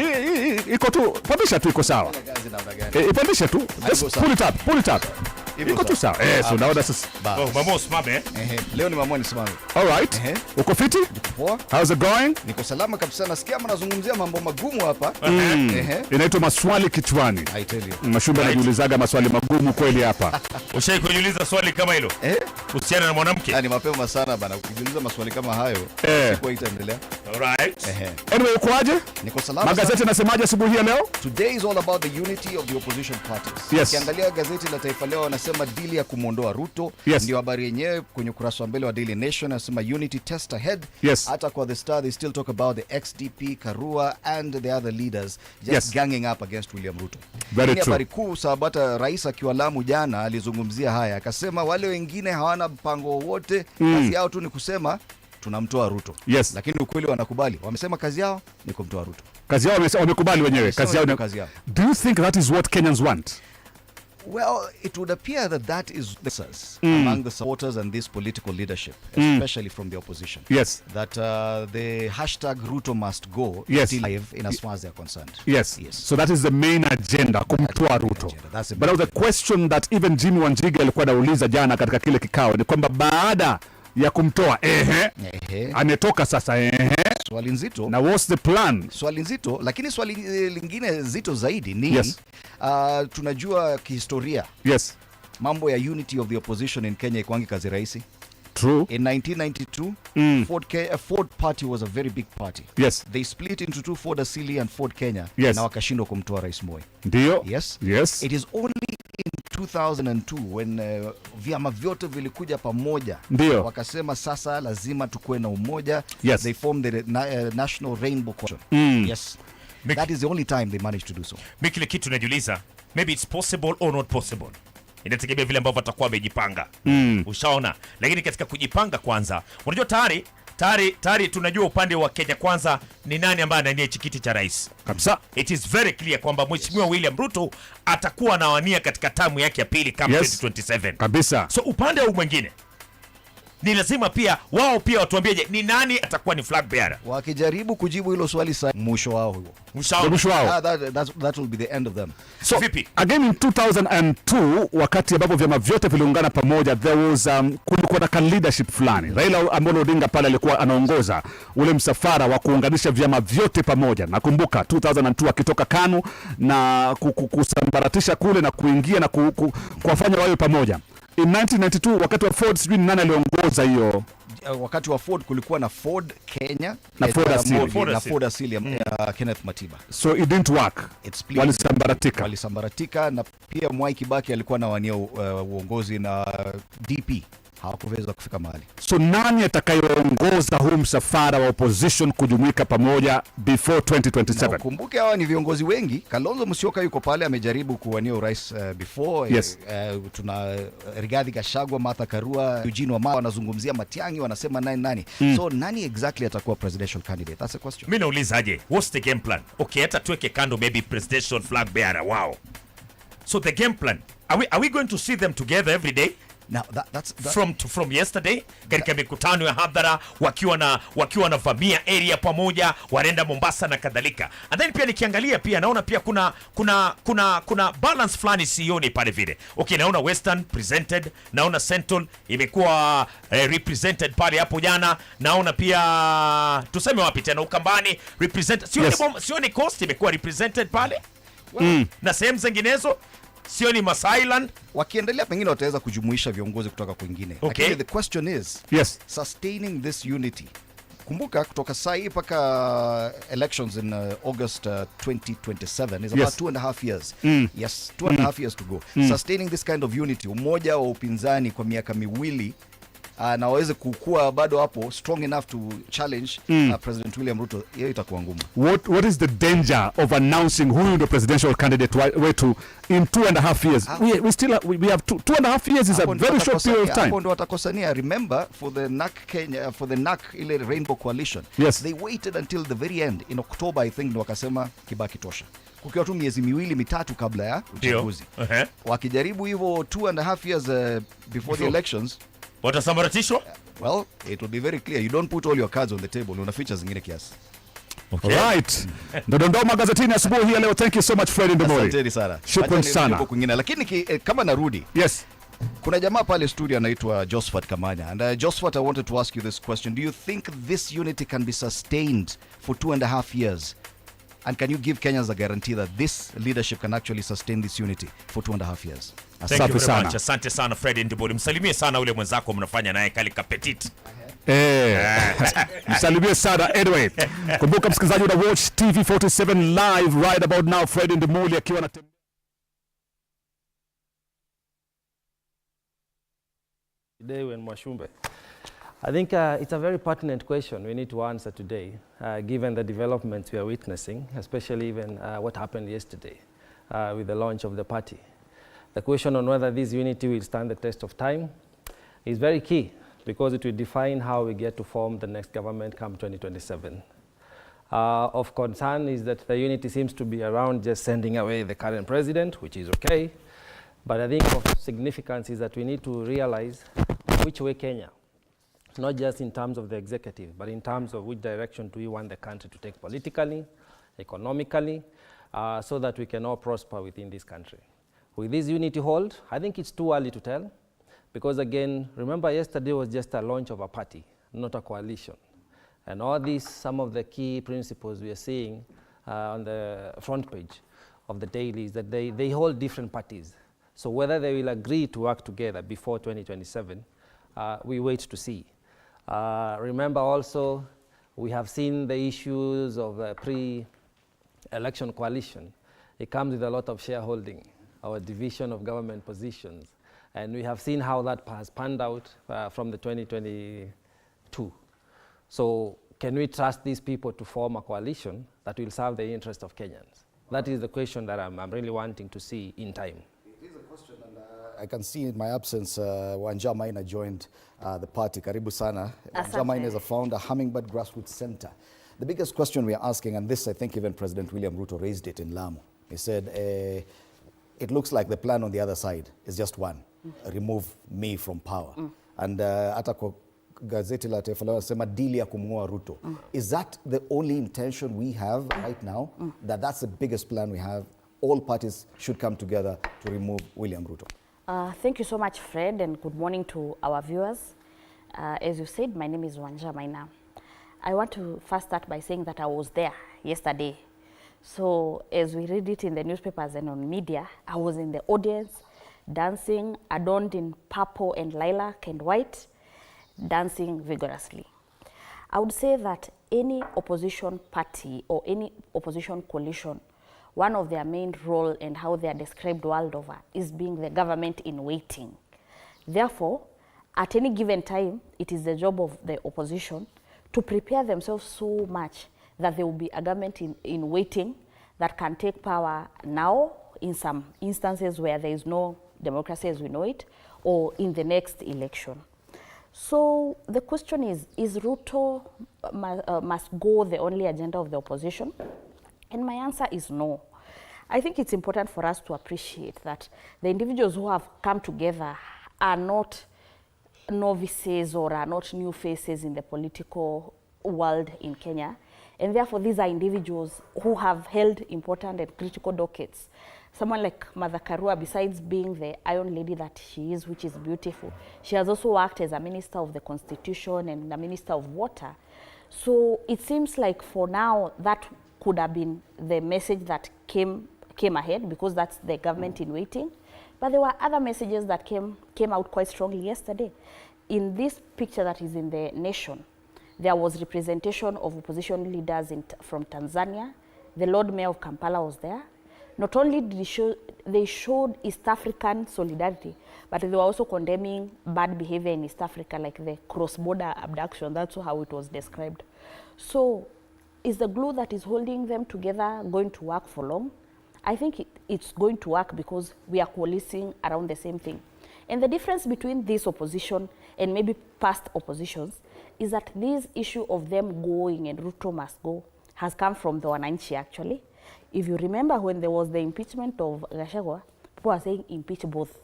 Iko tu, pandisha tu, iko sawa. Ipandisha tu. Just pull it up. Iko tu sawa. So unaona sasa. Mamo simame. Leo ni mamo nisimame. All right. Uko fiti? Poa. How's it going? Niko salama kabisa. Nasikia mnazungumzia mambo magumu hapa. Inaitwa maswali kichwani. I tell you. Mashumba anajiulizaga maswali magumu kweli hapa. Ushai kujiuliza swali kama hilo? Kuhusiana na mwanamke? Ni mapema sana bana. Ukijiuliza maswali kama hayo, sikuwa itaendelea. All right. Anyway, ukoaje? Niko salama. Magazeti yanasemaje asubuhi ya leo? Today is all about the unity of the opposition parties. Yes. Ukiangalia gazeti la Taifa Leo wanasema dili ya kumuondoa Ruto. Yes. Ndio habari yenyewe kwenye ukurasa wa mbele wa Daily Nation, anasema unity test ahead. Yes. Hata kwa The Star they still talk about the XDP, Karua and the other leaders just ganging up against William Ruto. Very true. Habari kuu sabata, rais akiwa Lamu jana alizungumzia haya, akasema wale wengine hawana mpango wowote, kazi yao tu ni kusema tunamtoa Ruto. Yes. Lakini ukweli wanakubali. Wamesema kazi yao ni kumtoa Ruto. Kazi yao wamekubali wenyewe. Kazi yao. Do you think that is what Kenyans want? Well, it would appear that is among the supporters and this political leadership, especially from the opposition. Yes. That the hashtag Ruto must go is still live in as far as they are concerned. Yes. So that is the main agenda, kumtoa Ruto. But the question that even Jimmy Wanjigi alikuwa anauliza jana katika kile kikao ni kwamba baada ya kumtoa ametoka sasa swali nzito. Na what's the plan? Swali nzito, lakini swali lingine zito zaidi ni tunajua kihistoria. Yes. Mambo ya unity of the opposition in Kenya ikwangi kazi rahisi. True. In 1992, Ford Party was a very big party. Yes. They split into two, Ford Asili and Ford Kenya. Yes. Na wakashindwa kumtoa Rais Moi. Ndio. Yes. Yes. It is only in 2002 when vyama vyote vilikuja pamoja. Ndio. Wakasema sasa lazima tukue na umoja. Yes. They formed the National Rainbow Coalition. Yes. That is the only time they managed to do so. Mimi kile kitu najiuliza, maybe it's possible or not possible. Inategemea vile ambavyo atakuwa amejipanga. Ushaona? Lakini katika kujipanga kwanza, unajua tayari tunajua upande wa Kenya kwanza ni nani ambaye anania chikiti cha rais. Kabisa. It is very clear kwamba Mheshimiwa William Ruto atakuwa anawania katika tamu yake ya pili kama 2027. Kabisa. So upande huu mwingine ni lazima pia wao pia watuambieje ni nani atakuwa ni flag bearer. Wakijaribu kujibu hilo swali mwisho wao huo. Mwisho wao. That will be the end of them. So vipi? Again in 2002 wakati ambapo vyama vyote viliungana pamoja, there was kulikuwa na leadership fulani. Raila Amolo Odinga pale alikuwa anaongoza ule msafara wa kuunganisha vyama vyote pamoja. Nakumbuka 2002 akitoka KANU na kusambaratisha kule na kuingia na kuwafanya wawe pamoja. In 1992 wakati wa Ford, sijui nani aliongoza hiyo. Wakati wa Ford kulikuwa na Ford Kenya na Ford Asili ya Kenneth Matiba. So it didn't work. Walisambaratika na pia Mwai Kibaki alikuwa anawania uongozi na DP. Hawakuweza kufika mahali. So nani atakayeongoza huu msafara wa opposition kujumuika pamoja before 2027? Kumbuke hawa ni viongozi wengi. Kalonzo Musyoka yuko pale amejaribu kuwania urais before. Yes. Tuna Rigathi Gachagua, Martha Karua, Eugene Wamalwa wanazungumzia Matiang'i, wanasema nani. So nani exactly atakuwa presidential candidate? That's a question. Mimi naulizaje? What's the game plan? Okay, hata tuweke kando maybe presidential flag bearer. Wow. So the game plan, are we going to see them together every day? Now that's from yesterday katika mikutano ya hadhara wakiwa wanavamia area pamoja, wanaenda Mombasa na kadhalika. And then pia nikiangalia pia naona pia kuna balance fulani sioni pale vile. Okay, naona Western presented, naona Central imekuwa represented pale hapo jana, naona pia tuseme wapi tena Ukambani represented. Sioni Coast imekuwa represented pale. Na sehemu zinginezo sioni Masailand. Wakiendelea pengine wataweza kujumuisha viongozi kutoka kwingine. Okay. The question is sustaining this unity. Kumbuka kutoka saa hii mpaka elections in August 2027 is about 2.5 years. Yes, 2.5 years to go. Sustaining this kind of unity, umoja wa upinzani kwa miaka miwili na waweze kukua bado hapo strong enough to challenge President William Ruto, hiyo itakuwa ngumu. What is the danger of announcing huyu ndio presidential candidate wetu in 2.5 years? We have 2.5 years is a very short period of time. Hapo ndo watakosania. Remember for the NAC Kenya, for the NAC ile Rainbow Coalition, they waited until the very end in October, I think, ndo wakasema Kibaki tosha, kukiwa tu miezi miwili mitatu kabla ya uchaguzi. Wakijaribu hivyo 2.5 years before the elections, watasambaratishwa. Well, it will be very clear. You don't put all your cards on the table. Una features zingine kiasi. Okay. Right. Dondoo magazetini asubuhi hii leo. Thank you so much Fred Ndemori. Asante sana. Shukrani sana. Lakini kama narudi. Yes. Kuna jamaa pale studio anaitwa Josephat Kamanya. And Josephat, I wanted to ask you this question. Do you think this unity can be sustained for 2.5 years? And can you give Kenyans a guarantee that this leadership can actually sustain this unity for 2.5 years? Thank you very much. Asante sana Fred Ndibori. Msalimie sana ule mwenzako mnafanya naye kali kapetit. Msalimie sana. Anyway, kumbuka msikilizaji una watch TV 47 live right about now. Fred Ndimuli akiwa na Today when Mwashumbe, I think it's a very pertinent question we need to answer today, given the developments we are witnessing, especially even what happened yesterday with the launch of the party. The question on whether this unity will stand the test of time is very key, because it will define how we get to form the next government come 2027. Of concern is that the unity seems to be around just sending away the current president, which is okay. But I think of significance is that we need to realize which way Kenya, not just in terms of the executive, but in terms of which direction do we want the country to take politically, economically, so that we can all prosper within this country. Will this unity hold? I think it's too early to tell, because again, remember yesterday was just a launch of a party, not a coalition. And all these, some of the key principles we are seeing on the front page of the dailies, that they hold different parties. So whether they will agree to work together before 2027, we wait to see. Remember also, we have seen the issues of the pre-election coalition. It comes with a lot of shareholding, our division of government positions. And we have seen how that has panned out from the 2022. So can we trust these people to form a coalition that will serve the interest of Kenyans? That is the question that I'm really wanting to see in time. It is a question, and I can see in my absence, Wanja Maina joined the party. Karibu sana. Wanja Maina is a founder, Hummingbird Grassroots Center. The biggest question we are asking, and this I think even President William Ruto raised it in Lamu. He said, it looks like the plan on the other side is just one, remove me from power. And hata kwa gazeti la Taifa Leo sema deal ya kumng'oa Ruto. Is that the only intention we have right now? That's the biggest plan we have? All parties should come together to remove William Ruto. Thank you so much, Fred, and good morning to our viewers. As you said, my name is Wanja Maina. I want to first start by saying that I was there yesterday. So as we read it in the newspapers and on media, I was in the audience dancing, adorned in purple and lilac and white, dancing vigorously. I would say that any opposition party or any opposition coalition, one of their main role and how they are described world over is being the government in waiting. Therefore, at any given time, it is the job of the opposition to prepare themselves so much that there will be a government in waiting that can take power now in some instances where there is no democracy as we know it, or in the next election. So the question is Ruto must go the only agenda of the opposition? And my answer is no. I think it's important for us to appreciate that the individuals who have come together are not novices or are not new faces in the political world in Kenya. And therefore, these are individuals who have held important and critical dockets. Someone like Mother Karua, besides being the Iron Lady that she is, which is beautiful, she has also worked as a Minister of the Constitution and a Minister of Water. So it seems like for now, that could have been the message that came ahead, because that's the government in waiting. But there were other messages that came out quite strongly yesterday. In this picture that is in the Nation, there was representation of opposition leaders from Tanzania. The Lord Mayor of Kampala was there. Not only did they showed East African solidarity, but they were also condemning bad behavior in East Africa, like the cross-border abduction. That's how it was described. So is the glue that is holding them together going to work for long? I think it's going to work because we are coalescing around the same thing. And the difference between this opposition and maybe past oppositions is that this issue of them going and Ruto must go has come from the Wananchi, actually. If you remember, when there was the impeachment of Gachagua, people are saying impeach both.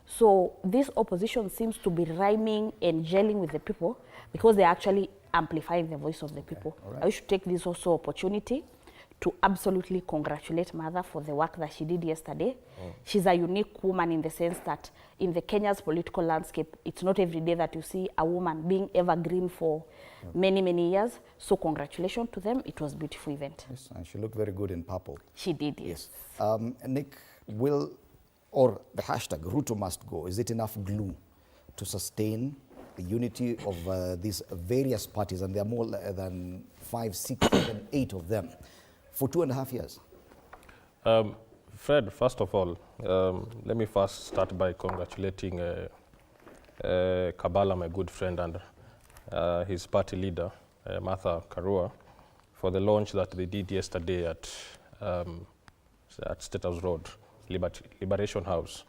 So this opposition seems to be rhyming and gelling with the people because they're actually amplifying the voice of the people. I should take this also opportunity to absolutely congratulate Mother for the work that she did yesterday. She's a unique woman in the sense that in the Kenya's political landscape, it's not every day that you see a woman being evergreen for many, many years. So congratulations to them. It was a beautiful event. Yes, and she looked very good in purple. She did, yes. Nick, or the hashtag Ruto must go, is it enough glue to sustain the unity of these various parties, and there are more than 5, 6, 7, 8 of them, for 2.5 years? Fred, first of all, let me first start by congratulating Kabala, my good friend, and his party leader, Martha Karua, for the launch that they did yesterday at State House Road, Liberation House.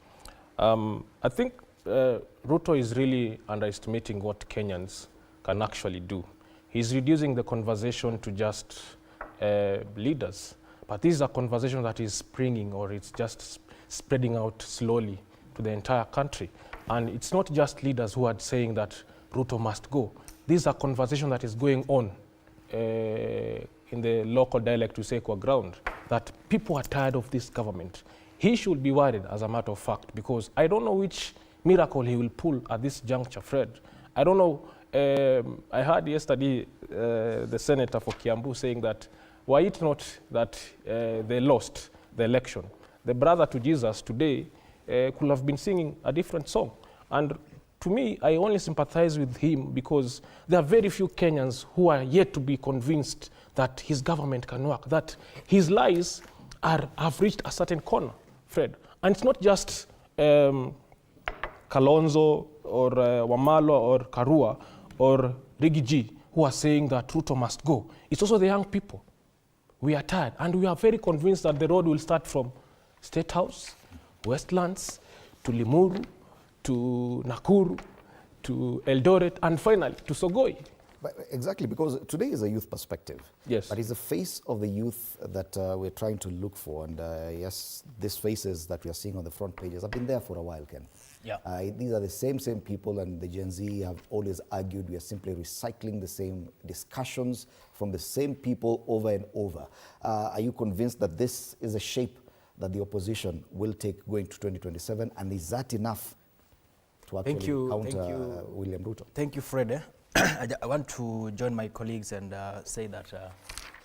I think Ruto is really underestimating what Kenyans can actually do. He's reducing the conversation to just leaders, but this is a conversation that is springing, or it's just spreading out slowly to the entire country. And it's not just leaders who are saying that Ruto must go. This is a conversation that is going on in the local dialect, we say kwa ground, that people are tired of this government. He should be worried, as a matter of fact, because I don't know which miracle he will pull at this juncture, Fred. I don't know. I heard yesterday the senator for Kiambu saying that, were it not that they lost the election, the brother to Jesus today could have been singing a different song. And to me, I only sympathize with him because there are very few Kenyans who are yet to be convinced that his government can work, that his lies have reached a certain corner, Fred. And it's not just Kalonzo or Wamalo or Karua or Rigiji who are saying that Ruto must go. It's also the young people. We are tired, and we are very convinced that the road will start from State House, Westlands, to Limuru, to Nakuru, to Eldoret, and finally to Sogoi. But exactly, because today is a youth perspective. Yes. But it's the face of the youth that we're trying to look for. And yes, these faces that we are seeing on the front pages have been there for a while, Ken. Yeah. These are the same people, and the Gen Z have always argued we are simply recycling the same discussions from the same people over and over. Are you convinced that this is a shape that the opposition will take going to 2027? And is that enough to actually counter William Ruto? Thank you, Fred. I want to join my colleagues and say that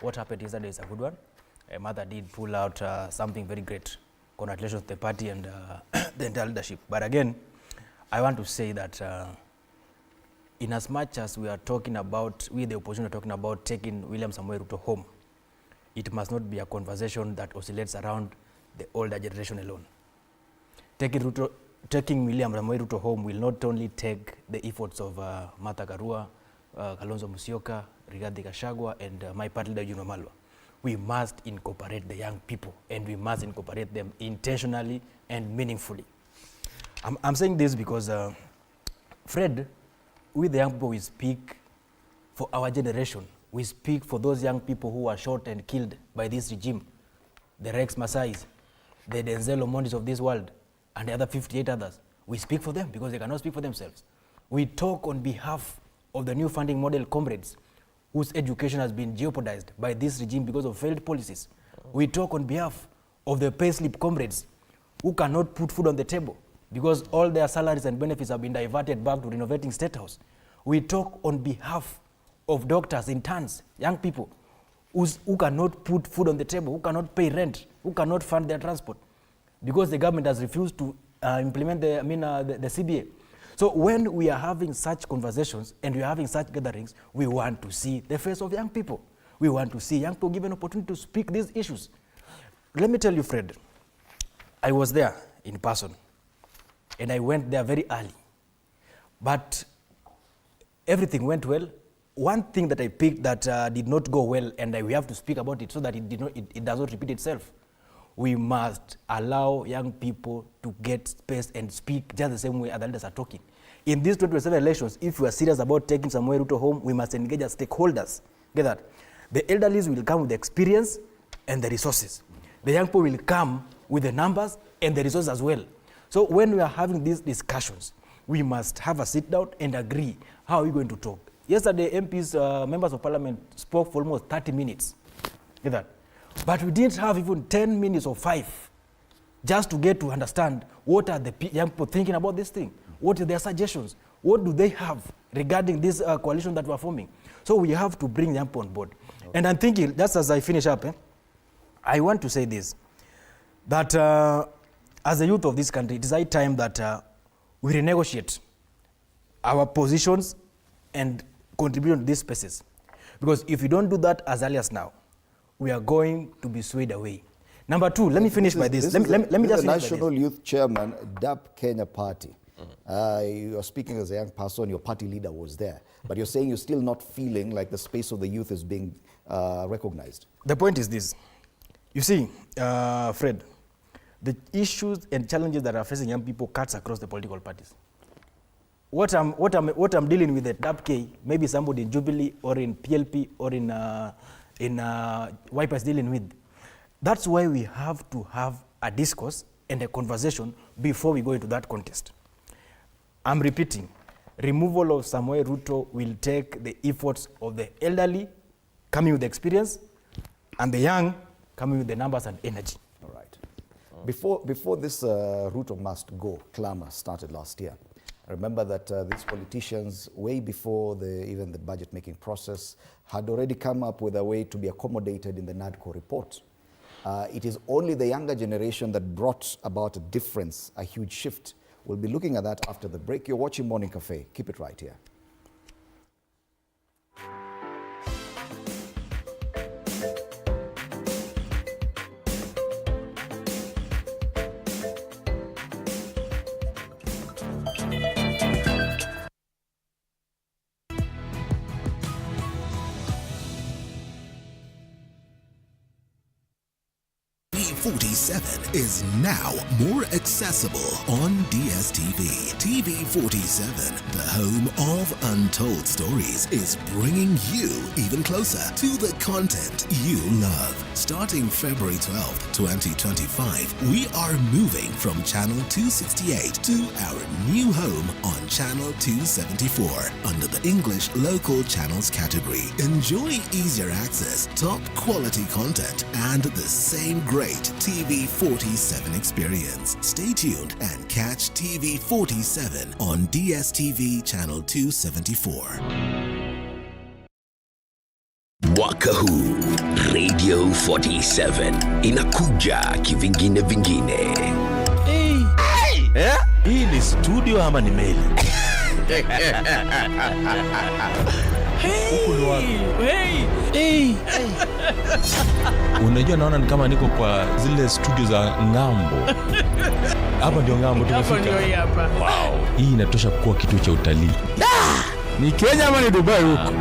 what happened yesterday is a good one. Mother did pull out something very great. Congratulations to the party and the entire leadership. But again, I want to say that in as much as we are talking about, we the opposition are talking about taking William Samoei Ruto home, it must not be a conversation that oscillates around the older generation alone. Taking William Samoei Ruto home will not only take the efforts of Martha Karua, Kalonzo Musyoka, Rigathi Gachagua, and my party leader, Eugene Wamalwa. We must incorporate the young people, and we must incorporate them intentionally and meaningfully. I'm saying this because, Fred, we the young people, we speak for our generation. We speak for those young people who were shot and killed by this regime, the Rex Masais, the Denzel Omondis of this world, and the other 58 others. We speak for them because they cannot speak for themselves. We talk on behalf of the new funding model comrades whose education has been jeopardized by this regime because of failed policies. We talk on behalf of the payslip comrades who cannot put food on the table because all their salaries and benefits have been diverted back to renovating State House. We talk on behalf of doctors, interns, young people who cannot put food on the table, who cannot pay rent, who cannot fund their transport because the government has refused to implement the CBA. So when we are having such conversations and we are having such gatherings, we want to see the face of young people. We want to see young people given opportunity to speak these issues. Let me tell you, Fred, I was there in person and I went there very early. But everything went well. One thing that I picked that did not go well, and we have to speak about it so that it does not repeat itself. We must allow young people to get space and speak just the same way other leaders are talking. In these 2027 elections, if we are serious about taking Samuel Ruto home, we must engage as stakeholders. Get that? The elderlies will come with the experience and the resources. The young people will come with the numbers and the resources as well. So when we are having these discussions, we must have a sit down and agree how are we going to talk. Yesterday, MPs, members of parliament, spoke for almost 30 minutes. Get that? But we didn't have even 10 minutes or 5 just to get to understand what are the young people thinking about this thing. What are their suggestions? What do they have regarding this coalition that we're forming? So we have to bring young people on board. Okay. And I'm thinking, just as I finish up, I want to say this, that as a youth of this country, it is high time that we renegotiate our positions and contribute to these spaces. Because if we don't do that as early as now, we are going to be swayed away. Number 2, let me finish by this. Let me just finish National Youth Chairman, DAP Kenya Party. You're speaking as a young person, your party leader was there. But you're saying you're still not feeling like the space of the youth is being recognized. The point is this. You see, Fred, the issues and challenges that are facing young people cuts across the political parties. What I'm dealing with at DAP-K, maybe somebody in Jubilee or in PLP or in Wipers dealing with. That's why we have to have a discourse and a conversation before we go into that contest. I'm repeating, removal of Samuel Ruto will take the efforts of the elderly coming with experience and the young coming with the numbers and energy. All right. Before this Ruto must go clamor started last year, I remember that these politicians, way before even the budget making process, had already come up with a way to be accommodated in the NADCO report. It is only the younger generation that brought about a difference, a huge shift. We'll be looking at that after the break. You're watching Morning Cafe. Keep it right here. TV47 is now more accessible on DStv. TV47, the home of untold stories, is bringing you even closer to the content you love. Starting February 12th, 2025, we are moving from Channel 268 to our new home on Channel 274 under the English Local Channels category. Enjoy easier access, top quality content, and the same great TV47 experience. Stay tuned and catch TV47 on DStv Channel 274. Mwaka huu Radio 47 inakuja kivingine vingine. Hii ni studio ama ni meli? Unajua, naona ni kama niko kwa zile studio za ngambo. Hapa ndio ngambo tumefika. Wow, hii inatosha kuwa kituo cha utalii. Ni Kenya ama ni Dubai huko?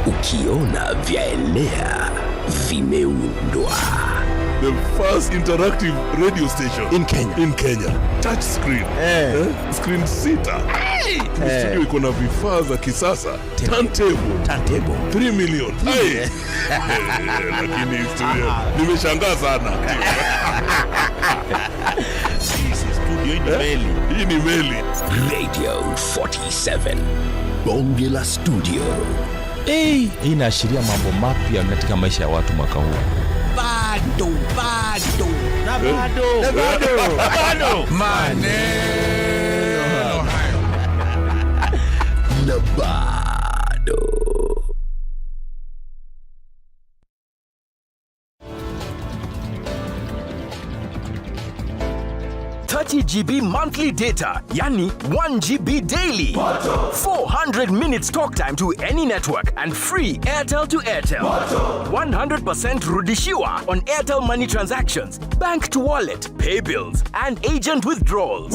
Ukiona vyaelea vimeundwa. The first interactive radio station in Kenya. In Kenya. Touch screen. Screen sita. Studio iko na vifaa za kisasa. Turntable. 3 million. Lakini studio nimeshangaa sana. Studio hii ni meli. Hii ni meli. Radio 47. Bonge la studio. Hii inaashiria mambo mapya katika maisha ya watu mwaka huu. Bado. Na bado. Maneno hayo. Na bado. 30 GB monthly data, yani 1 GB daily. 400 minutes talk time to any network and free Airtel to Airtel. 100% rudishiwa on Airtel money transactions, bank to wallet, pay bills, and agent withdrawals.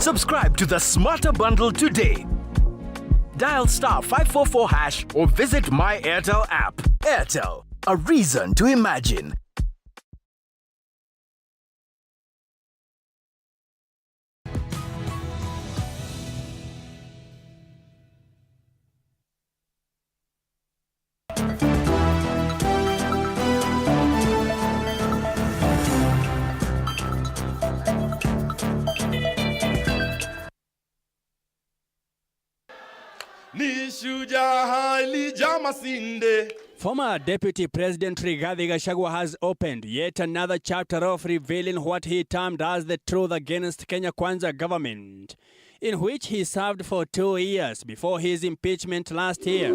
Subscribe to the Smarter Bundle today. Dial *544# or visit My Airtel app. Airtel, a reason to imagine. Former Deputy President Rigathi Gachagua has opened yet another chapter of revealing what he termed as the truth against Kenya Kwanza government, in which he served for 2 years before his impeachment last year.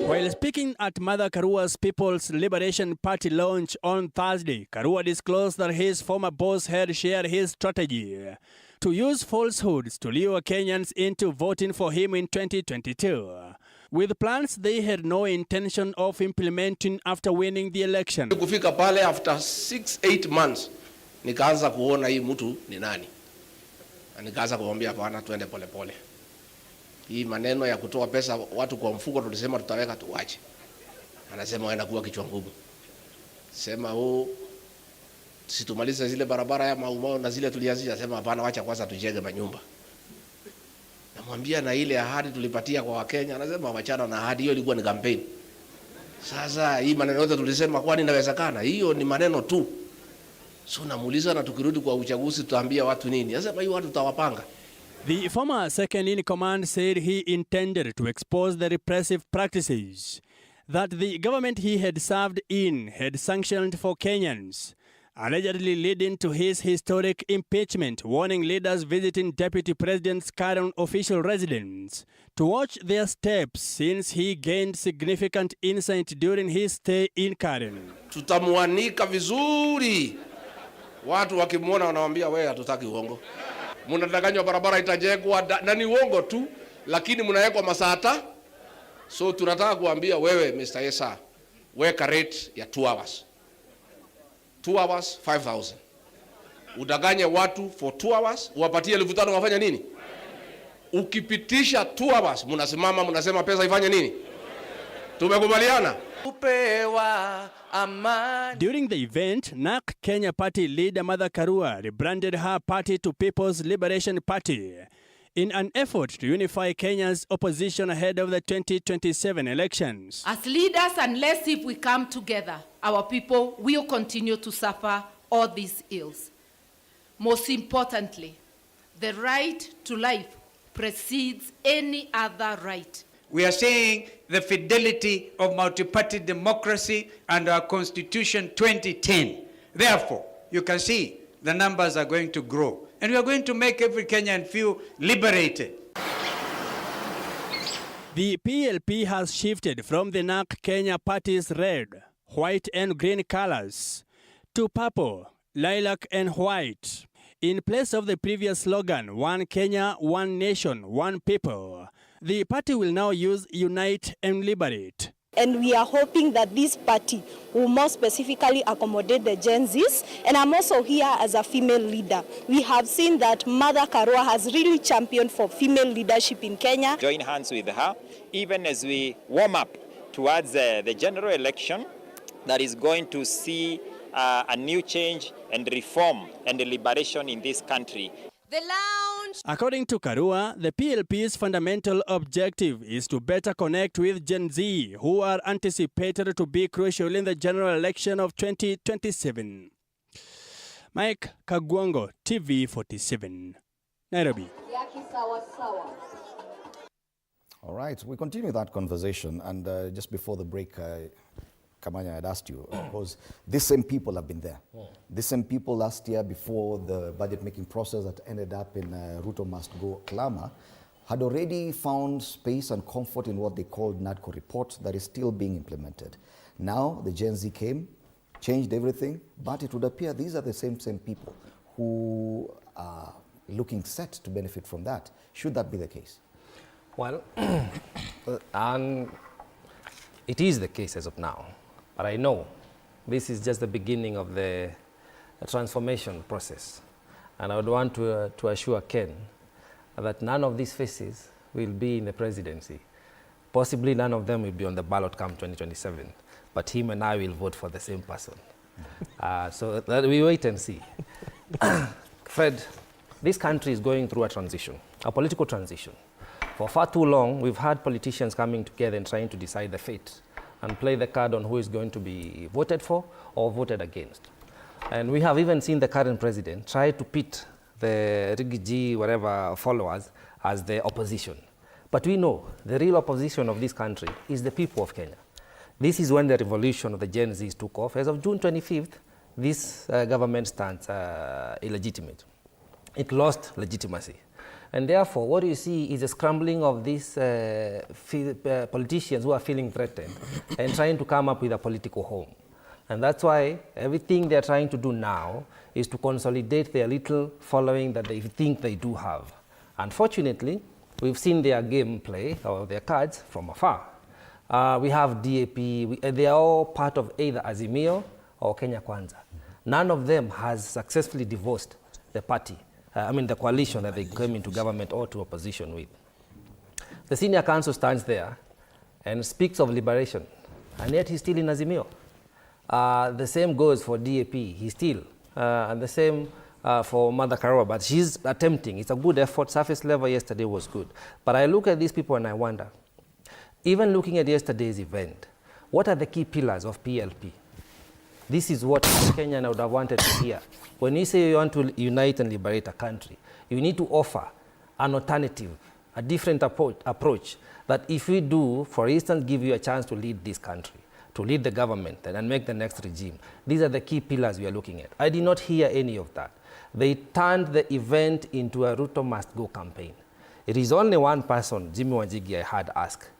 While speaking at Mother Karua's People's Liberation Party launch on Thursday, Karua disclosed that his former boss had shared his strategy to use falsehoods to lure Kenyans into voting for him in 2022, with plans they had no intention of implementing after winning the election. Kufika pale after 6-8 months, nikaanza kuona hii mtu ni nani. Nikaanza kumwambia hapana, tuende pole pole. Hii maneno ya kutoa pesa watu kwa mfuko tulisema tutaweka tuache. Anasema waenda kuwa kichwa ngumu. Sema situmalize zile barabara ya Maumau na zile tulianzisha, sema hapana, wacha kwanza tujenge manyumba. Namwambia na ile ahadi tulipatia kwa Wakenya, anasema wachana na ahadi hiyo, ilikuwa ni campaign. Sasa hii maneno yote tulisema kwani inawezekana? Hiyo ni maneno tu. So namuuliza na tukirudi kwa uchaguzi tutaambia watu nini? Anasema hiyo watu tutawapanga. The former second in command said he intended to expose the repressive practices that the government he had served in had sanctioned for Kenyans, allegedly leading to his historic impeachment, warning leaders visiting Deputy President's current official residence to watch their steps since he gained significant insight during his stay in Karen. Tutamuanika vizuri. Watu wakimwona wanawaambia wewe hatutaki uongo. Mnadanganywa barabara itajengwa na ni uongo tu, lakini mnawekwa masata. So tunataka kuambia wewe Mr. Yesa, weka rate ya 2 hours. 2 hours 5,000. Udanganye watu for 2 hours, uwapatie 5,000 wafanya nini? Ukipitisha 2 hours, mnasimama mnasema pesa ifanye nini? Tumekubaliana? During the event, NARC Kenya Party leader Mother Karua rebranded her party to People's Liberation Party in an effort to unify Kenya's opposition ahead of the 2027 elections. As leaders, unless if we come together, our people will continue to suffer all these ills. Most importantly, the right to life precedes any other right. We are saying the fidelity of multi-party democracy and our Constitution 2010. Therefore, you can see the numbers are going to grow. And we are going to make every Kenyan feel liberated. The PLP has shifted from the NARC Kenya Party's red, white and green colors to purple, lilac and white. In place of the previous slogan, One Kenya, One Nation, One People, the party will now use Unite and Liberate. And we are hoping that this party will more specifically accommodate the Gen Zs. And I'm also here as a female leader. We have seen that Mother Karua has really championed for female leadership in Kenya. Join hands with her, even as we warm up towards the general election that is going to see a new change and reform and liberation in this country. The lounge. According to Karua, the PLP's fundamental objective is to better connect with Gen Z, who are anticipated to be crucial in the general election of 2027. Mike Kagwango, TV47, Nairobi. All right, we continue that conversation, and just before the break, Kamanya had asked you, because these same people have been there. These same people last year, before the budget-making process that ended up in Ruto Must Go clamor, had already found space and comfort in what they called NADCO report that is still being implemented. Now, the Gen Z came, changed everything, but it would appear these are the same people who are looking set to benefit from that. Should that be the case? Well, it is the case as of now, but I know this is just the beginning of the transformation process. And I would want to assure Ken that none of these faces will be in the presidency. Possibly none of them will be on the ballot come 2027, but him and I will vote for the same person. So that we wait and see. Fred, this country is going through a transition, a political transition. For far too long, we've had politicians coming together and trying to decide the fate and play the card on who is going to be voted for or voted against. And we have even seen the current president try to pit the Rigiji, whatever, followers as the opposition. But we know the real opposition of this country is the people of Kenya. This is when the revolution of the Gen Zs took off. As of June 25th, this government stands illegitimate. It lost legitimacy. And therefore, what you see is a scrambling of these politicians who are feeling threatened and trying to come up with a political home. And that's why everything they're trying to do now is to consolidate their little following that they think they do have. Unfortunately, we've seen their gameplay or their cards from afar. We have DAP, they are all part of either Azimio or Kenya Kwanza. None of them has successfully divorced the party. The coalition that they came into government or to opposition with. The senior council stands there and speaks of liberation, and yet he's still in Azimio. The same goes for DAP, he's still, and the same for Mother Karua, but she's attempting. It's a good effort. Surface level yesterday was good. But I look at these people and I wonder, even looking at yesterday's event, what are the key pillars of PLP? This is what Kenyan would have wanted to hear. When you say you want to unite and liberate a country, you need to offer an alternative, a different approach that if we do, for instance, give you a chance to lead this country, to lead the government and make the next regime. These are the key pillars we are looking at. I did not hear any of that. They turned the event into a Ruto Must Go campaign. It is only one person, Jimmy Wanjigi, I had asked,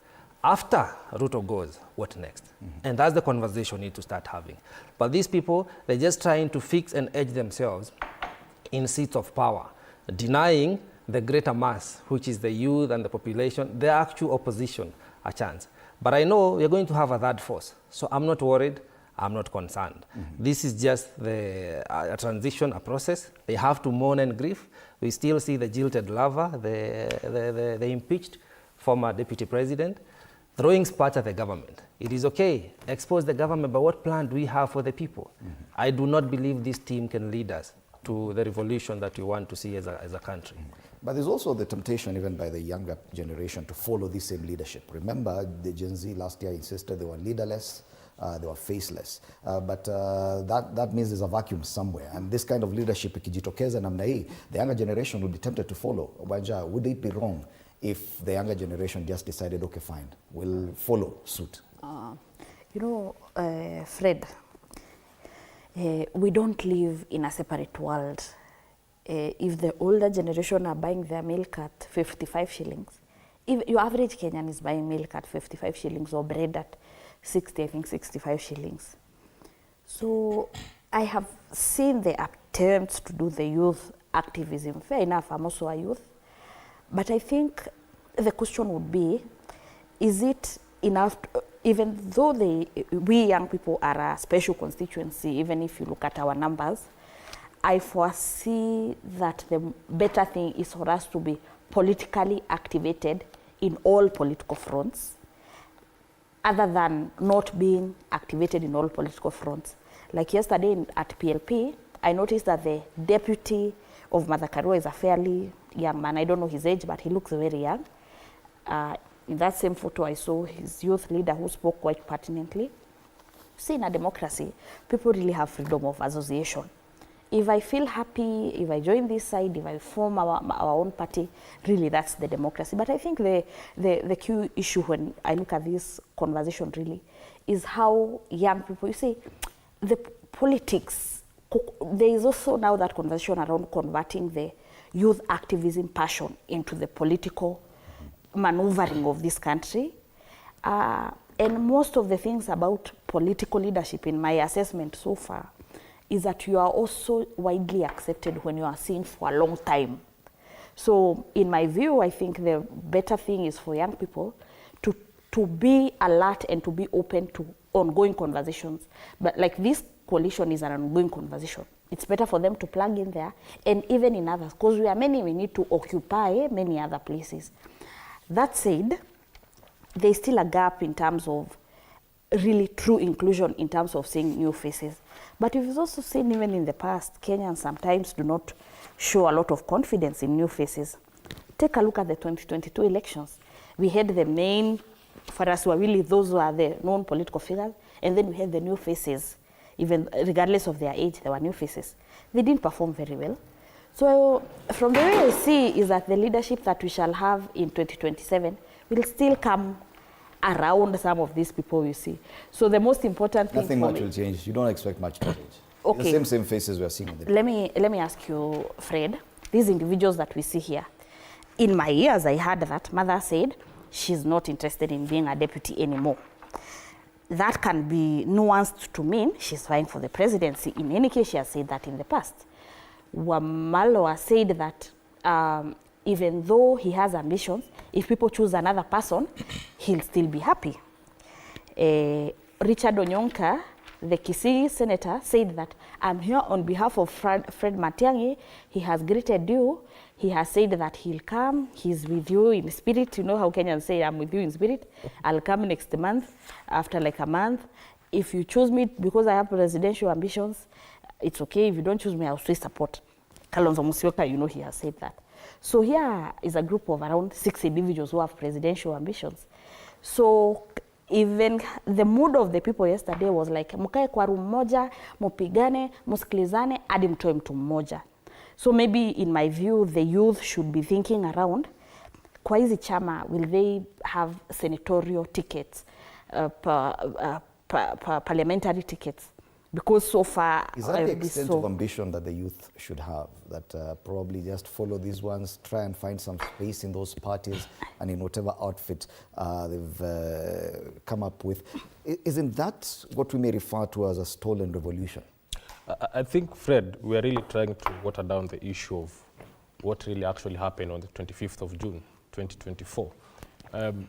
after Ruto goes, what next? And that's the conversation we need to start having. But these people, they're just trying to fix and edge themselves in seats of power, denying the greater mass, which is the youth and the population, the actual opposition, a chance. But I know we're going to have a third force. So I'm not worried, I'm not concerned. This is just a transition, a process. They have to mourn and grieve. We still see the jilted lover, the impeached former deputy president, throwing sparks at the government. It is okay, expose the government, but what plan do we have for the people? I do not believe this team can lead us to the revolution that we want to see as a country. But there's also the temptation, even by the younger generation, to follow the same leadership. Remember, the Gen Z last year insisted they were leaderless, they were faceless. But that means there's a vacuum somewhere. And this kind of leadership, ikijitokeza namna hii, the younger generation will be tempted to follow. Wanja, would it be wrong if the younger generation just decided, okay, fine, we'll follow suit? Fred, we don't live in a separate world. If the older generation are buying their milk at 55 shillings, if your average Kenyan is buying milk at 55 shillings or bread at 65 shillings. So I have seen the attempts to do the youth activism. Fair enough, I'm also a youth. But I think the question would be, is it enough, even though we young people are a special constituency, even if you look at our numbers, I foresee that the better thing is for us to be politically activated in all political fronts, other than not being activated in all political fronts. Like yesterday at PLP, I noticed that the deputy of Mother Karua is a fairly young man. I don't know his age, but he looks very young. In that same photo, I saw his youth leader who spoke quite pertinently. See, in a democracy, people really have freedom of association. if I feel happy, if I join this side, if I form our own party, really that's the democracy. But I think the key issue when I look at this conversation really is how young people, you see, the politics, there is also now that conversation around converting the youth activism passion into the political maneuvering of this country. And most of the things about political leadership, in my assessment so far, is that you are also widely accepted when you are seen for a long time. So in my view, I think the better thing is for young people to be alert and to be open to ongoing conversations. But like this coalition is an ongoing conversation. It's better for them to plug in there and even in others, because we are many, we need to occupy many other places. That said, there's still a gap in terms of really true inclusion in terms of seeing new faces. But we've also seen even in the past, Kenyans sometimes do not show a lot of confidence in new faces. Take a look at the 2022 elections. We had the main, for us were really those who are the known political figures, and then we had the new faces, even regardless of their age, there were new faces. They didn't perform very well. So from the way I see is that the leadership that we shall have in 2027 will still come around some of these people you see. So the most important thing Nothing for much me, will change. You don't expect much to change. Okay. The same faces we are seeing. let me ask you, Fred, these individuals that we see here, in my ears I heard that mother said she's not interested in being a deputy anymore. That can be nuanced to mean she's vying for the presidency. In any case, she has said that in the past. Wamalwa said that even though he has ambitions, if people choose another person, he'll still be happy. Richard Onyonka, the Kisii senator, said that I'm here on behalf of Fred Matiang'i. He has greeted you. He has said that he'll come. He's with you in spirit. You know how Kenyans say, I'm with you in spirit. I'll come next month, after like a month. If you choose me because I have presidential ambitions, it's okay. If you don't choose me, I'll still support. Kalonzo Musyoka, you know, he has said that. So here is a group of around 6 individuals who have presidential ambitions. So even the mood of the people yesterday was like, mkae kwa room moja, mupigane, musikilizane, hadi mtoe mtu mmoja. So maybe in my view, the youth should be thinking around, kwa hizi chama, will they have senatorial tickets, parliamentary tickets? Because so far... Is that the extent of ambition that the youth should have? That probably just follow these ones, try and find some space in those parties and in whatever outfit they've come up with. Isn't that what we may refer to as a stolen revolution? I think, Fred, we are really trying to water down the issue of what really actually happened on the 25th of June, 2024.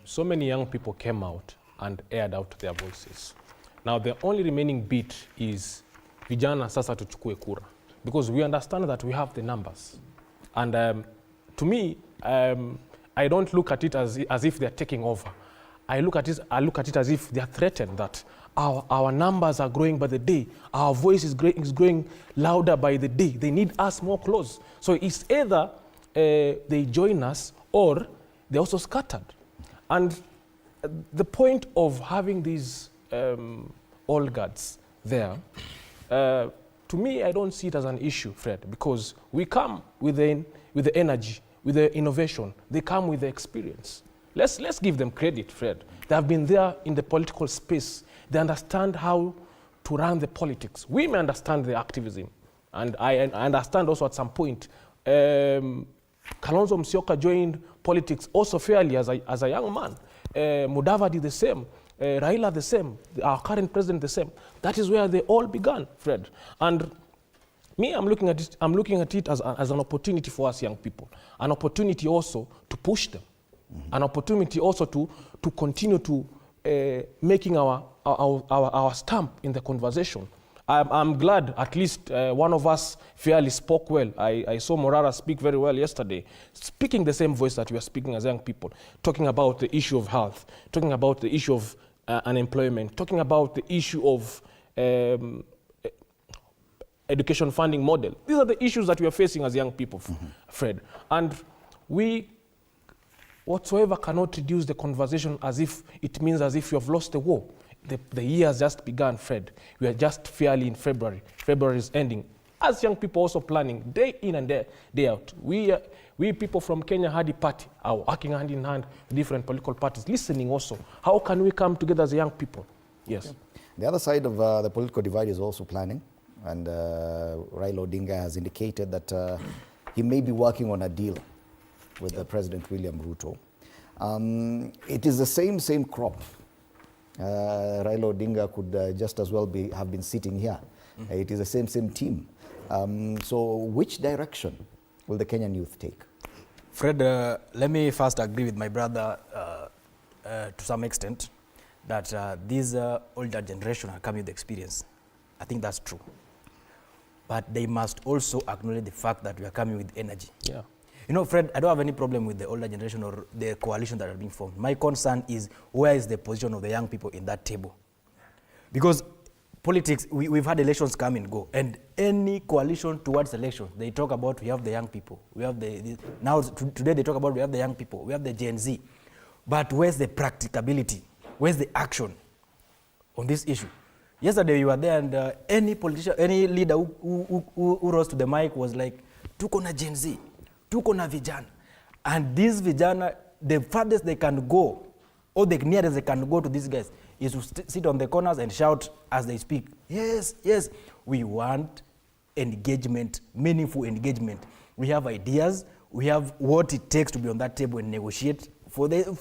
So many young people came out and aired out their voices. Now, the only remaining bit is vijana sasa tuchukue kura, because we understand that we have the numbers. And to me, I don't look at it as if they're taking over. I look at it as if they're threatened that our numbers are growing by the day. Our voice is growing louder by the day. They need us more close. So it's either they join us or they're also scattered. And the point of having these all guards there, to me, I don't see it as an issue, Fred, because we come with the energy, with the innovation. They come with the experience. Let's give them credit, Fred. They have been there in the political space. They understand how to run the politics. We may understand the activism, and I understand also at some point, Kalonzo Musyoka joined politics also fairly as a young man. Mudavadi the same. Raila the same, our current president the same. That is where they all began, Fred. And me, I'm looking at it as an opportunity for us young people, an opportunity also to push them, an opportunity also to continue to making our stamp in the conversation. I'm glad at least one of us fairly spoke well. I saw Morara speak very well yesterday, speaking the same voice that we are speaking as young people, talking about the issue of health, talking about the issue of unemployment, talking about the issue of education funding model. These are the issues that we are facing as young people, Fred. And we whatsoever cannot reduce the conversation as if it means as if you have lost the war. The year has just begun, Fred. We are just fairly in February. February is ending. As young people also planning day in and day out. We people from Kenya Hardy Party are working hand in hand with different political parties, listening also. How can we come together as young people? Yes. Okay. The other side of the political divide is also planning. And Raila Odinga has indicated that he may be working on a deal with President William Ruto. It is the same crop. Raila Odinga could just as well have been sitting here. It is the same team. So which direction will the Kenyan youth take? Fred, let me first agree with my brother to some extent that these older generation are coming with experience. I think that's true. But they must also acknowledge the fact that we are coming with energy. Yeah. You know, Fred, I don't have any problem with the older generation or the coalition that are being formed. My concern is where is the position of the young people in that table? Because politics, we've had elections come and go, and any coalition towards election, they talk about we have the young people, we have today they talk about we have the young people, we have the Gen Z. But where's the practicability? Where's the action on this issue? Yesterday you were there, and any politician, any leader who rose to the mic was like, tuko na Gen Z, tuko na vijana. And these vijana, the farthest they can go, or the nearest they can go to these guys, is to sit on the corners and shout as they speak. Yes, yes, we want engagement, meaningful engagement. We have ideas, we have what it takes to be on that table and negotiate for our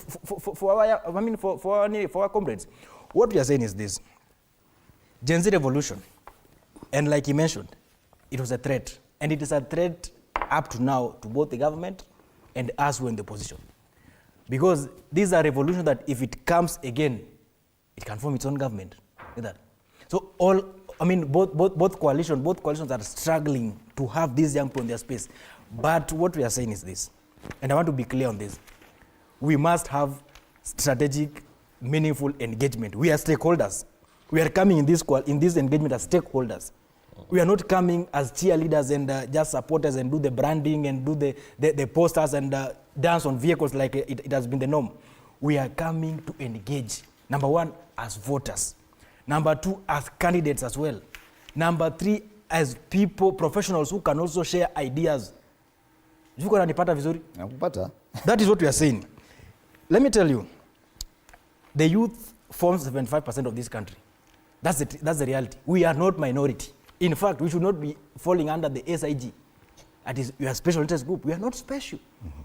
comrades. What we are saying is this: Gen Z revolution, and like he mentioned, it was a threat, and it is a threat up to now to both the government and us who are in the opposition. Because these are revolutions that if it comes again, it can form its own government. Look at that. So both coalitions are struggling to have these young people in their space. But what we are saying is this, and I want to be clear on this: we must have strategic, meaningful engagement. We are stakeholders. We are coming in this engagement as stakeholders. We are not coming as cheerleaders and just supporters and do the branding and do the posters and dance on vehicles like it has been the norm. We are coming to engage. Number one, as voters. Number two, as candidates as well. Number three, as people, professionals who can also share ideas. That is what we are saying. Let me tell you, the youth forms 75% of this country. That's the reality. We are not minority. In fact, we should not be falling under the SIG. That is, we are special interest group. We are not special.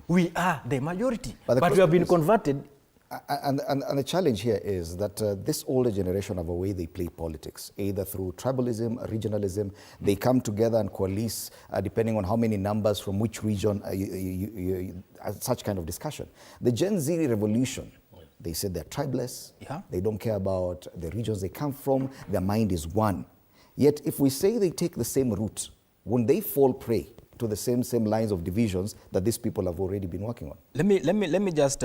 We are the majority. But we have been converted. And the challenge here is that this older generation have a way they play politics, either through tribalism, regionalism. They come together and coalesce depending on how many numbers from which region, such kind of discussion. The Gen Z revolution, they said they're tribeless. Yeah. They don't care about the regions they come from. Their mind is one. Yet if we say they take the same route, won't they fall prey to the same lines of divisions that these people have already been working on? Let me just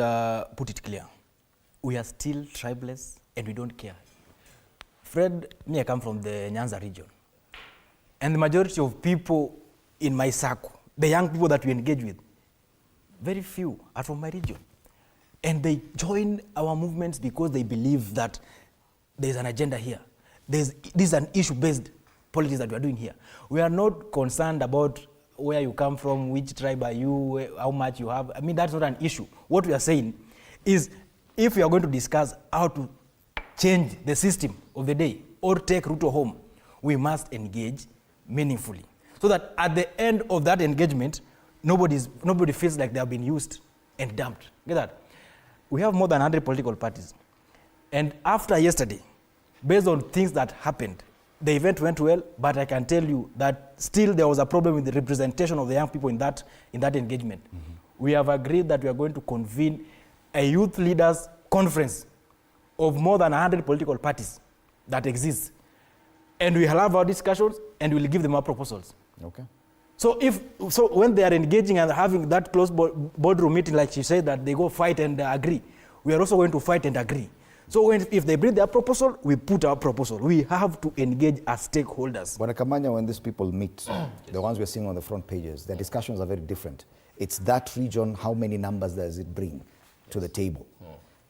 put it clear. We are still tribeless and we don't care. Fred, I come from the Nyanza region. And the majority of people in my circle, the young people that we engage with, very few are from my region. And they join our movements because they believe that there's an agenda here. This is an issue-based politics that we are doing here. We are not concerned about where you come from, which tribe are you, how much you have. I mean, that's not an issue. What we are saying is, if we are going to discuss how to change the system of the day or take Ruto home, we must engage meaningfully. So that at the end of that engagement, nobody feels like they have been used and dumped. Get that? We have more than 100 political parties. And after yesterday, based on things that happened, the event went well, but I can tell you that still there was a problem with the representation of the young people in that engagement. Mm-hmm. We have agreed that we are going to convene a youth leaders conference of more than 100 political parties that exist. And we will have our discussions and we'll give them our proposals. Okay. So when they are engaging and having that close boardroom meeting, like she said, that they go fight and agree, we are also going to fight and agree. So if they bring their proposal, we put our proposal. We have to engage as stakeholders. Bwana Kamanya, when these people meet, the ones we're seeing on the front pages, their discussions are very different. It's that region, how many numbers does it bring to the table?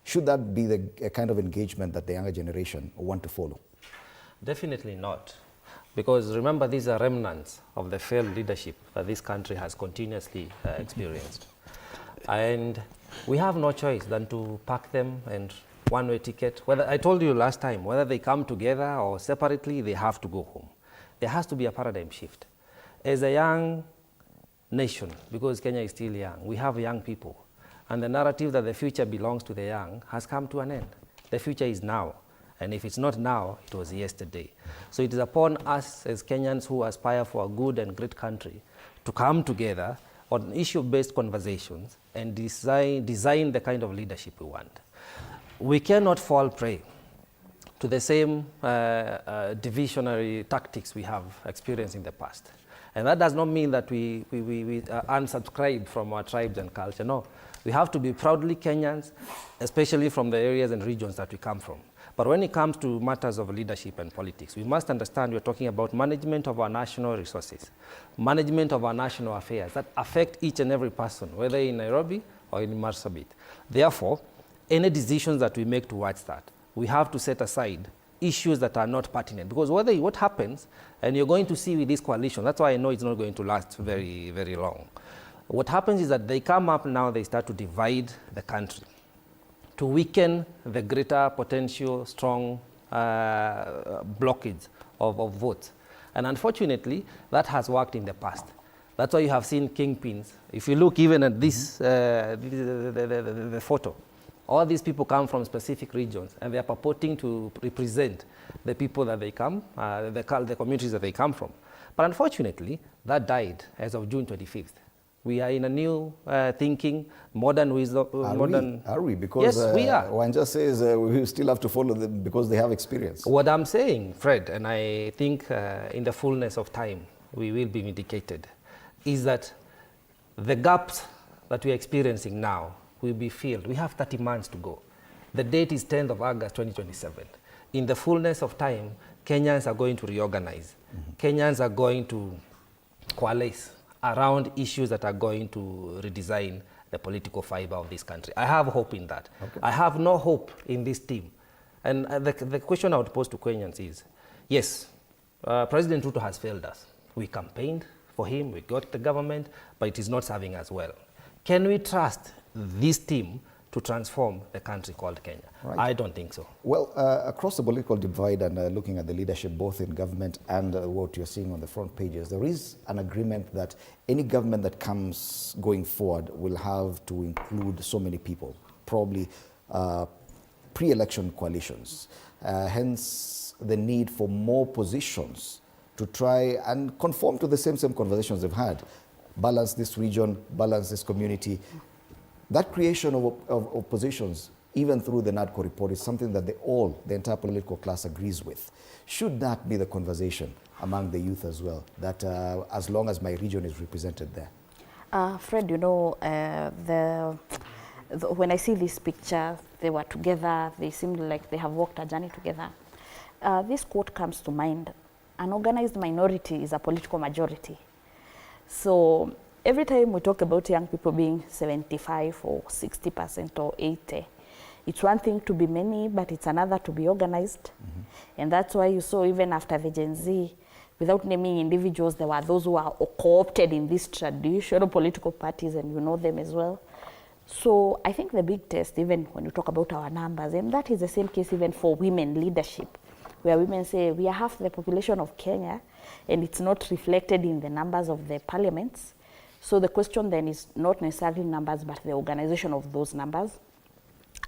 Should that be a kind of engagement that the younger generation want to follow? Definitely not. Because remember, these are remnants of the failed leadership that this country has continuously experienced. And we have no choice than to pack them and one-way ticket. Whether, I told you last time, whether they come together or separately, they have to go home. There has to be a paradigm shift. As a young nation, because Kenya is still young, we have young people. And the narrative that the future belongs to the young has come to an end. The future is now. And if it's not now, it was yesterday. So it is upon us as Kenyans who aspire for a good and great country to come together on issue-based conversations and design the kind of leadership we want. We cannot fall prey to the same divisionary tactics we have experienced in the past. And that does not mean that we unsubscribe from our tribes and culture. No, we have to be proudly Kenyans, especially from the areas and regions that we come from. But when it comes to matters of leadership and politics, we must understand we're talking about management of our national resources, management of our national affairs that affect each and every person, whether in Nairobi or in Marsabit. Therefore, any decisions that we make towards that, we have to set aside issues that are not pertinent. Because what happens, and you're going to see with this coalition, that's why I know it's not going to last very, very long. What happens is that they come up now, they start to divide the country, to weaken the greater potential strong blockage of votes. And unfortunately, that has worked in the past. That's why you have seen kingpins. If you look even at this, the photo, all these people come from specific regions, and they are purporting to represent the people that they come, the communities that they come from. But unfortunately, that died as of June 25th. We are in a new thinking, modern wisdom. Are we? Because yes, we are. Wanja says we still have to follow them because they have experience. What I'm saying, Fred, and I think in the fullness of time we will be vindicated, is that the gaps that we are experiencing now will be filled. We have 30 months to go. The date is 10th of August 2027. In the fullness of time, Kenyans are going to reorganize. Kenyans are going to coalesce around issues that are going to redesign the political fiber of this country. I have hope in that. Okay. I have no hope in this team. And the question I would pose to Kenyans is, yes, President Ruto has failed us. We campaigned for him, we got the government, but it is not serving us well. Can we trust this team to transform the country called Kenya? Right. I don't think so. Well, across the political divide and looking at the leadership both in government and what you're seeing on the front pages, there is an agreement that any government that comes going forward will have to include so many people, probably pre-election coalitions. Hence, the need for more positions to try and conform to the same conversations they've had. Balance this region, balance this community. That creation of positions, even through the NADCO report, is something that the entire political class agrees with. Should that be the conversation among the youth as well, that as long as my region is represented there? Fred, you know, when I see this picture, they were together, they seemed like they have walked a journey together. This quote comes to mind: an organized minority is a political majority. So every time we talk about young people being 75 or 60% or 80, it's one thing to be many, but it's another to be organized. And that's why you saw even after the Gen Z, without naming individuals, there were those who are co-opted in these traditional political parties, and you know them as well. So I think the big test, even when you talk about our numbers, and that is the same case even for women leadership, where women say we are half the population of Kenya, and it's not reflected in the numbers of the parliaments. So the question then is not necessarily numbers, but the organization of those numbers.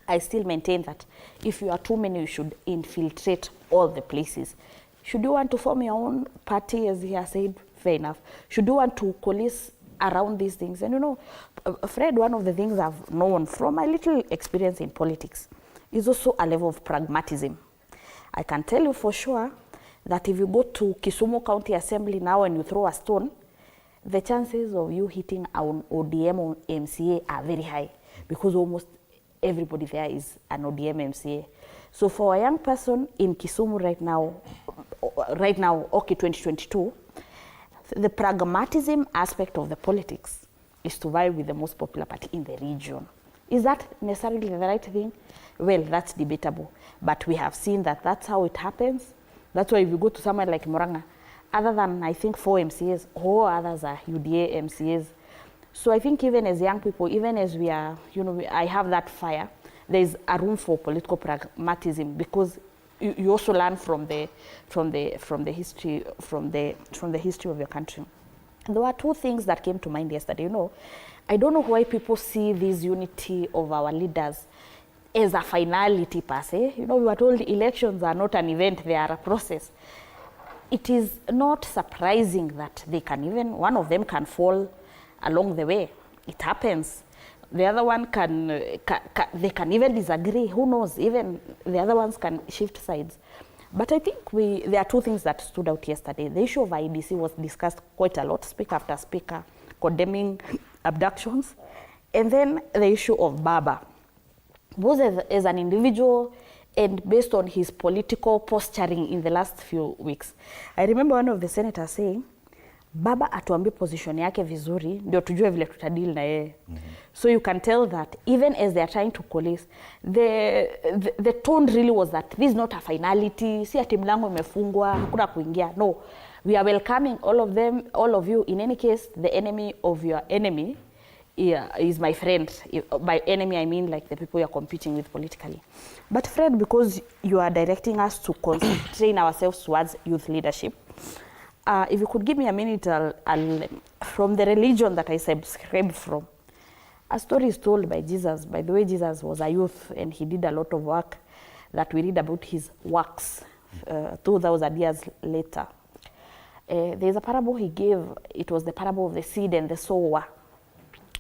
I still maintain that if you are too many, you should infiltrate all the places. Should you want to form your own party, as he has said, fair enough. Should you want to coalesce around these things? And you know, Fred, one of the things I've known from my little experience in politics is also a level of pragmatism. I can tell you for sure that if you go to Kisumu County Assembly now and you throw a stone, the chances of you hitting an ODM or MCA are very high, because almost everybody there is an ODM MCA. So for a young person in Kisumu right now, okay, 2022, the pragmatism aspect of the politics is to vie with the most popular party in the region. Is that necessarily the right thing? Well, that's debatable. But we have seen that that's how it happens. That's why if you go to somewhere like Murang'a, other than I think 4 MCAs, all others are UDA MCAs. So I think even as young people, even as we are, I have that fire, there is a room for political pragmatism, because you also learn from the history of your country. And there were 2 things that came to mind yesterday. I don't know why people see this unity of our leaders as a finality per se. We were told elections are not an event, they are a process. It is not surprising that one of them can fall along the way. It happens. The other one they can even disagree. Who knows? Even the other ones can shift sides. But I think there are 2 things that stood out yesterday. The issue of IEBC was discussed quite a lot, speaker after speaker, condemning abductions. And then the issue of BAMBA. Both as an individual and based on his political posturing in the last few weeks. I remember one of the senators saying, Baba atuambie position yake vizuri, ndio tujue vile tutadili na yeye. So you can tell that even as they are trying to coalesce, the tone really was that this is not a finality, si ati mlango imefungwa, hakuna kuingia. No, we are welcoming all of you. In any case, the enemy of your enemy is my friend. By enemy, I mean like the people you are competing with politically. But Fred, because you are directing us to train ourselves towards youth leadership, if you could give me a minute, from the religion that I subscribe from, a story is told by Jesus. By the way, Jesus was a youth and he did a lot of work that we read about his works 2,000 years later. There's a parable he gave. It was the parable of the seed and the sower.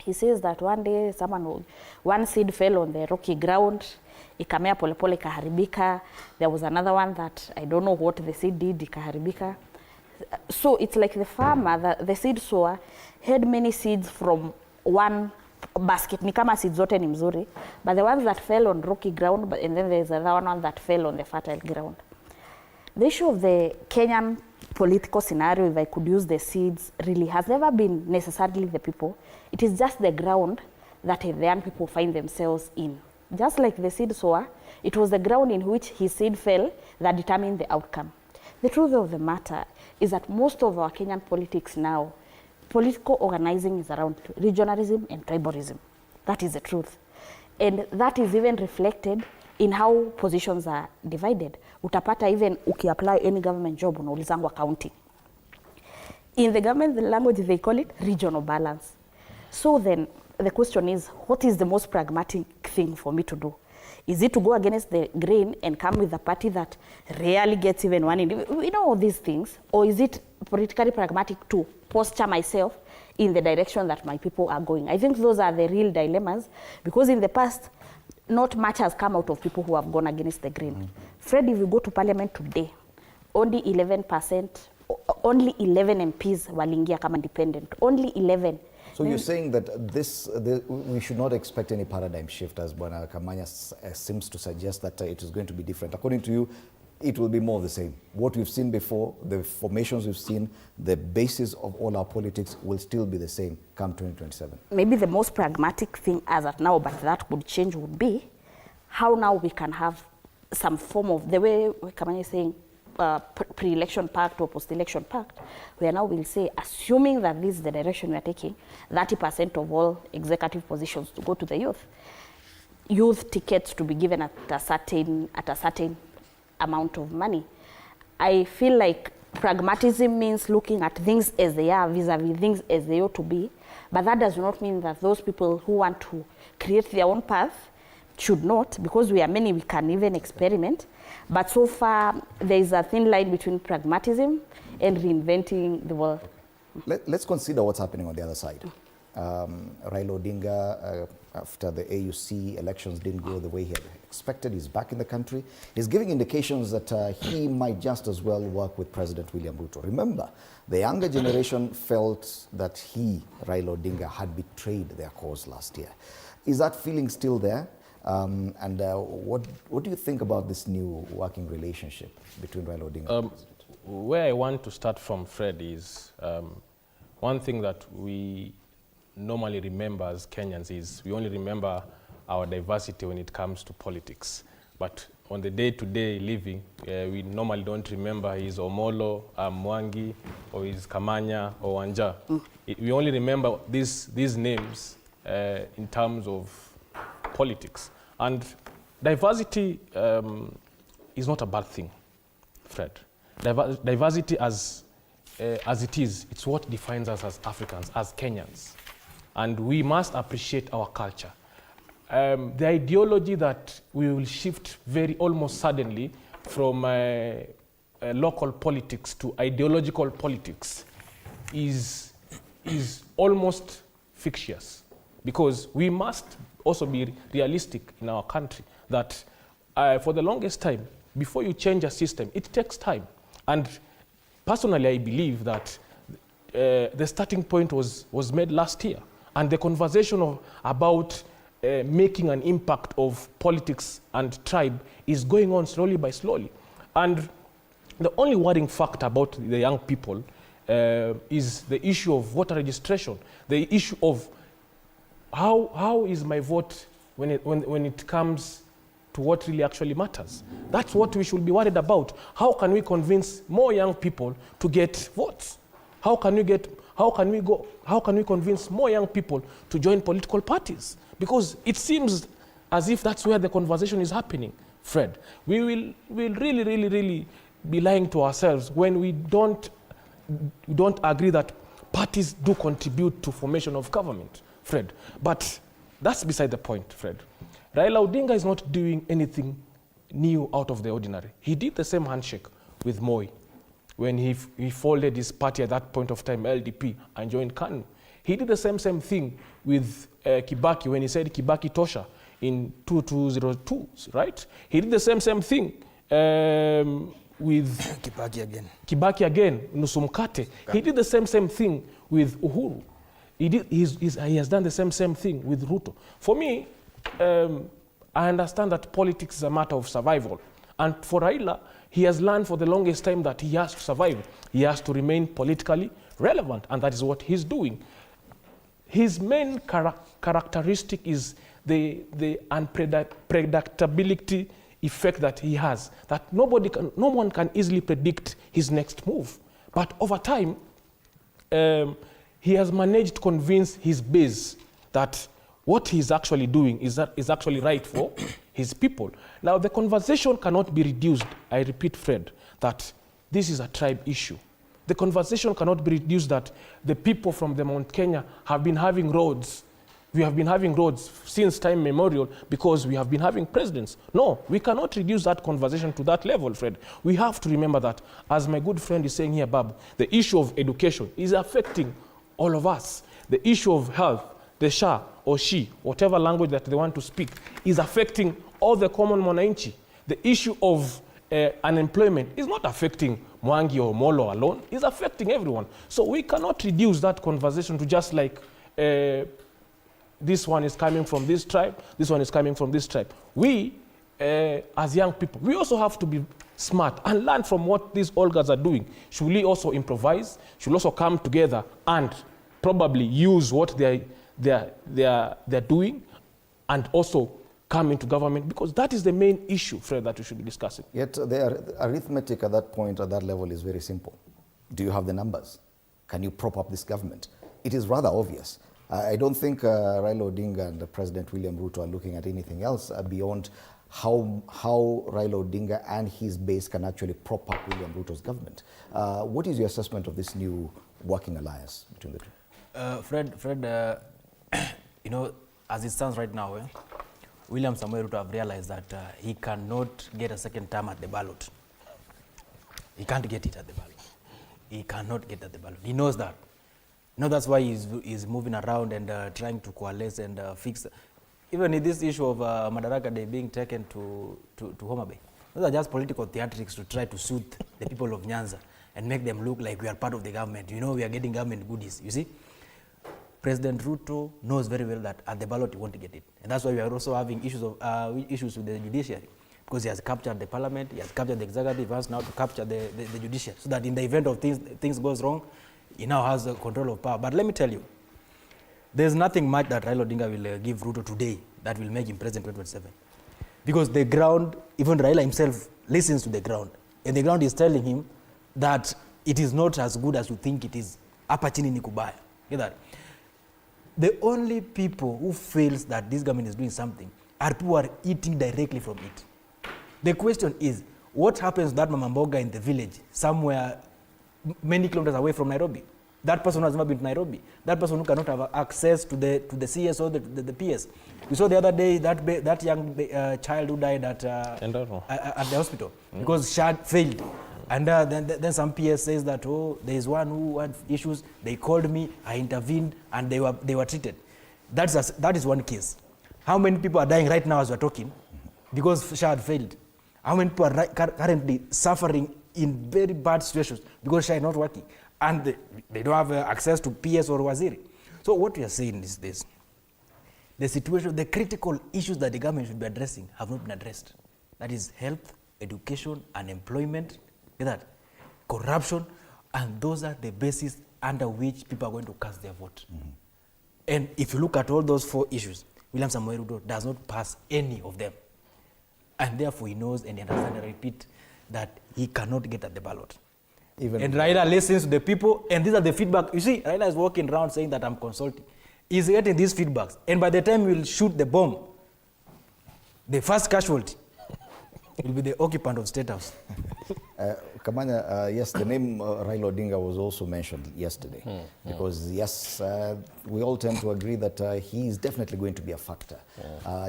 He says that one day one seed fell on the rocky ground, ikamea polepole ikaharibika. There was another one that I don't know what the seed did, ikaharibika. So it's like the farmer, the seed sower, had many seeds from one basket. Ni kama seeds zote ni mzuri, but the ones that fell on rocky ground, and then there's another one that fell on the fertile ground. The issue of the Kenyan political scenario, if I could use the seeds, really has never been necessarily the people. It is just the ground that the young people find themselves in. Just like the seed sower, it was the ground in which his seed fell that determined the outcome. The truth of the matter is that most of our Kenyan politics now, political organizing is around regionalism and tribalism. That is the truth. And that is even reflected in how positions are divided. Utapata even uki-apply any government job unaulizangwa county. In the government language, they call it regional balance. So then the question is, what is the most pragmatic thing for me to do? Is it to go against the grain and come with a party that rarely gets even one individual? We know all these things. Or is it politically pragmatic to posture myself in the direction that my people are going? I think those are the real dilemmas, because in the past, not much has come out of people who have gone against the grain. Fred, if you go to parliament today, only 11%, only 11 MPs walingia kama independent. Only 11. So you're saying that we should not expect any paradigm shift, as Bwana Kamanya seems to suggest that it is going to be different. According to you, it will be more of the same. What we've seen before, the formations we've seen, the basis of all our politics will still be the same come 2027. Maybe the most pragmatic thing as of now, but that would change, would be how now we can have some form of, the way Kamanya is saying, pre-election pact or post-election pact, where now we'll say, assuming that this is the direction we are taking, 30% of all executive positions to go to the youth tickets to be given at a certain amount of money. I feel like pragmatism means looking at things as they are vis-a-vis things as they ought to be, but that does not mean that those people who want to create their own path should not, because we are many, we can even experiment. But so far, there is a thin line between pragmatism and reinventing the world. Let's consider what's happening on the other side. Raila Odinga, after the AUC elections didn't go the way he had expected, he's back in the country. He's giving indications that he might just as well work with President William Ruto. Remember, the younger generation felt that Raila Odinga, had betrayed their cause last year. Is that feeling still there? And what do you think about this new working relationship between Raila Odinga and the president? Where I want to start from, Fred, is one thing that we normally remember as Kenyans is we only remember our diversity when it comes to politics. But on the day-to-day living, we normally don't remember his Omolo, Mwangi, or his Kamanya, or Wanja. We only remember these names in terms of politics. And diversity is not a bad thing, Fred. Diversity as it is, it's what defines us as Africans, as Kenyans. And we must appreciate our culture. The ideology that we will shift almost suddenly from local politics to ideological politics is almost fictitious, because we must also be realistic in our country that for the longest time, before you change a system, it takes time. And personally, I believe that the starting point was made last year, and the conversation about making an impact of politics and tribe is going on slowly by slowly. And the only worrying factor about the young people is the issue of voter registration, the issue of how is my vote when it comes to what really actually matters. That's what we should be worried about. How can we convince more young people to get votes? How can we convince more young people to join political parties? Because it seems as if that's where the conversation is happening, Fred. We will really be lying to ourselves when we don't agree that parties do contribute to formation of government, Fred. But that's beside the point, Fred. Raila Odinga is not doing anything new out of the ordinary. He did the same handshake with Moi when he folded his party at that point of time, LDP, and joined KANU. He did the same thing with Kibaki when he said Kibaki Tosha in 2002, right? He did the same thing with Kibaki again, Nusumkate. He did the same thing with Uhuru. He has done the same thing with Ruto. For me, I understand that politics is a matter of survival. And for Raila, he has learned for the longest time that he has to survive. He has to remain politically relevant, and that is what he's doing. His main characteristic is the unpredictability effect that he has, that no one can easily predict his next move. But over time, he has managed to convince his base that what he's actually doing is actually right for his people. Now, the conversation cannot be reduced, I repeat, Fred, that this is a tribe issue. The conversation cannot be reduced that the people from the Mount Kenya have been having roads. We have been having roads since time memorial because we have been having presidents. No, we cannot reduce that conversation to that level, Fred. We have to remember that, as my good friend is saying here, Babu, the issue of education is affecting all of us. The issue of health, the SHA or she, whatever language that they want to speak, is affecting all the common mwananchi. The issue of unemployment is not affecting Mwangi or Molo alone, it's affecting everyone. So we cannot reduce that conversation to just like, this one is coming from this tribe, this one is coming from this tribe. We, as young people, we also have to be smart and learn from what these old guys are doing. Should we also improvise? Should we also come together and probably use what they're doing and also come into government? Because that is the main issue, Fred, that we should be discussing. Yet the arithmetic at that point, at that level, is very simple. Do you have the numbers? Can you prop up this government? It is rather obvious. I don't think Raila Odinga and President William Ruto are looking at anything else beyond how Raila Odinga and his base can actually prop up William Ruto's government. What is your assessment of this new working alliance between the two? Fred, you know, as it stands right now, William Samoei Ruto have realized that he cannot get a second term at the ballot. He can't get it at the ballot. He cannot get at the ballot. He knows that. You know, that's why he's moving around and trying to coalesce and fix. Even in this issue of Madaraka Day being taken to Homa Bay, those are just political theatrics to try to soothe the people of Nyanza and make them look like we are part of the government. You know, we are getting government goodies, you see? President Ruto knows very well that at the ballot he won't get it. And that's why we are also having issues with the judiciary. Because he has captured the parliament, he has captured the executive, he wants now to capture the judiciary. So that in the event of things goes wrong, he now has the control of power. But let me tell you, there's nothing much that Raila Odinga will give Ruto today that will make him president in 2027. Because the ground, even Raila himself listens to the ground. And the ground is telling him that it is not as good as you think it is. Hapa chini ni kubaya. Get that? The only people who feels that this government is doing something are people who are eating directly from it. The question is, what happens to that mama mboga in the village, somewhere many kilometers away from Nairobi? That person who has never been to Nairobi. That person who cannot have access to the CS or the PS. We saw the other day that young child who died at the hospital because SHAD failed. And then some PS says that, oh, there is one who had issues. They called me, I intervened, and they were treated. That is one case. How many people are dying right now as we're talking because SHAD failed? How many people are currently suffering in very bad situations because SHAD is not working? And they don't have access to PS or Waziri. So what we are saying is this. The situation, the critical issues that the government should be addressing have not been addressed. That is health, education, unemployment, that, corruption, and those are the bases under which people are going to cast their vote. And if you look at all those 4 issues, William Samoei Ruto does not pass any of them. And therefore he knows and he understands and repeat that he cannot get at the ballot. And Raila listens to the people, and these are the feedback. You see, Raila is walking around saying that I'm consulting. He's getting these feedbacks. And by the time we'll shoot the bomb, the first casualty will be the occupant of State House. Kamanya, yes, the name Raila Odinga was also mentioned yesterday. Because, yes, we all tend to agree that he is definitely going to be a factor.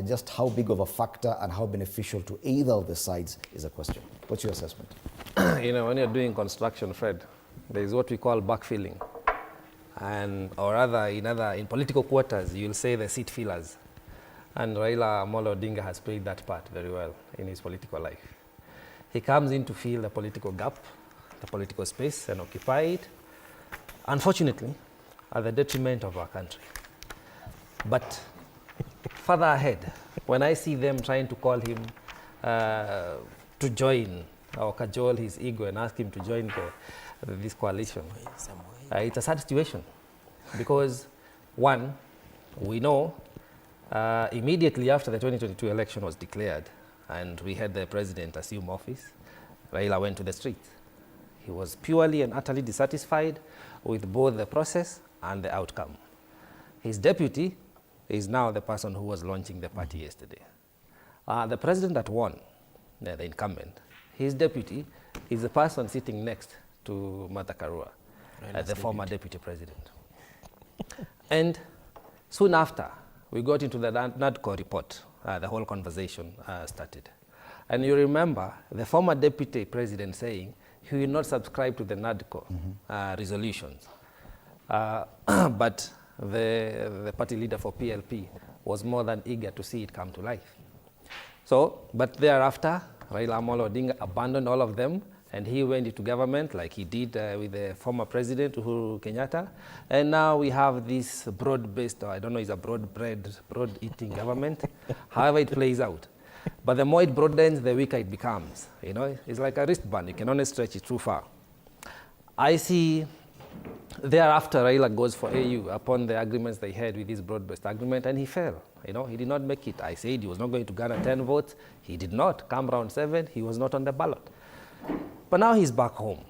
Just how big of a factor and how beneficial to either of the sides is a question. What's your assessment? You know, when you're doing construction, Fred, there is what we call backfilling. Or rather, in political quarters, you'll say the seat fillers. And Raila Amolo Odinga has played that part very well in his political life. He comes in to fill the political gap, the political space, and occupy it, unfortunately, at the detriment of our country. But further ahead, when I see them trying to call him to join or cajole his ego and ask him to join this coalition, it's a sad situation. Because, one, we know immediately after the 2022 election was declared and we had the president assume office, Raila went to the streets. He was purely and utterly dissatisfied with both the process and the outcome. His deputy is now the person who was launching the party yesterday. The president that won, the incumbent, his deputy is the person sitting next to Martha Karua, the former deputy president. And soon after, we got into the NADCO report, the whole conversation started. And you remember the former deputy president saying he will not subscribe to the NADCO resolutions. But the party leader for PLP was more than eager to see it come to life. So, but thereafter, Raila Amolo Odinga abandoned all of them, and he went into government like he did with the former president, Uhuru Kenyatta. And now we have this broad-based, or I don't know, it's a broad-eating government, however it plays out. But the more it broadens, the weaker it becomes. You know, it's like a wristband. You can only stretch it too far. I see thereafter Raila goes for AU upon the agreements they had with this broad-based agreement, and he fell. You know, he did not make it. I said he was not going to garner 10 votes. He did not. Come round 7, he was not on the ballot. But now he's back home,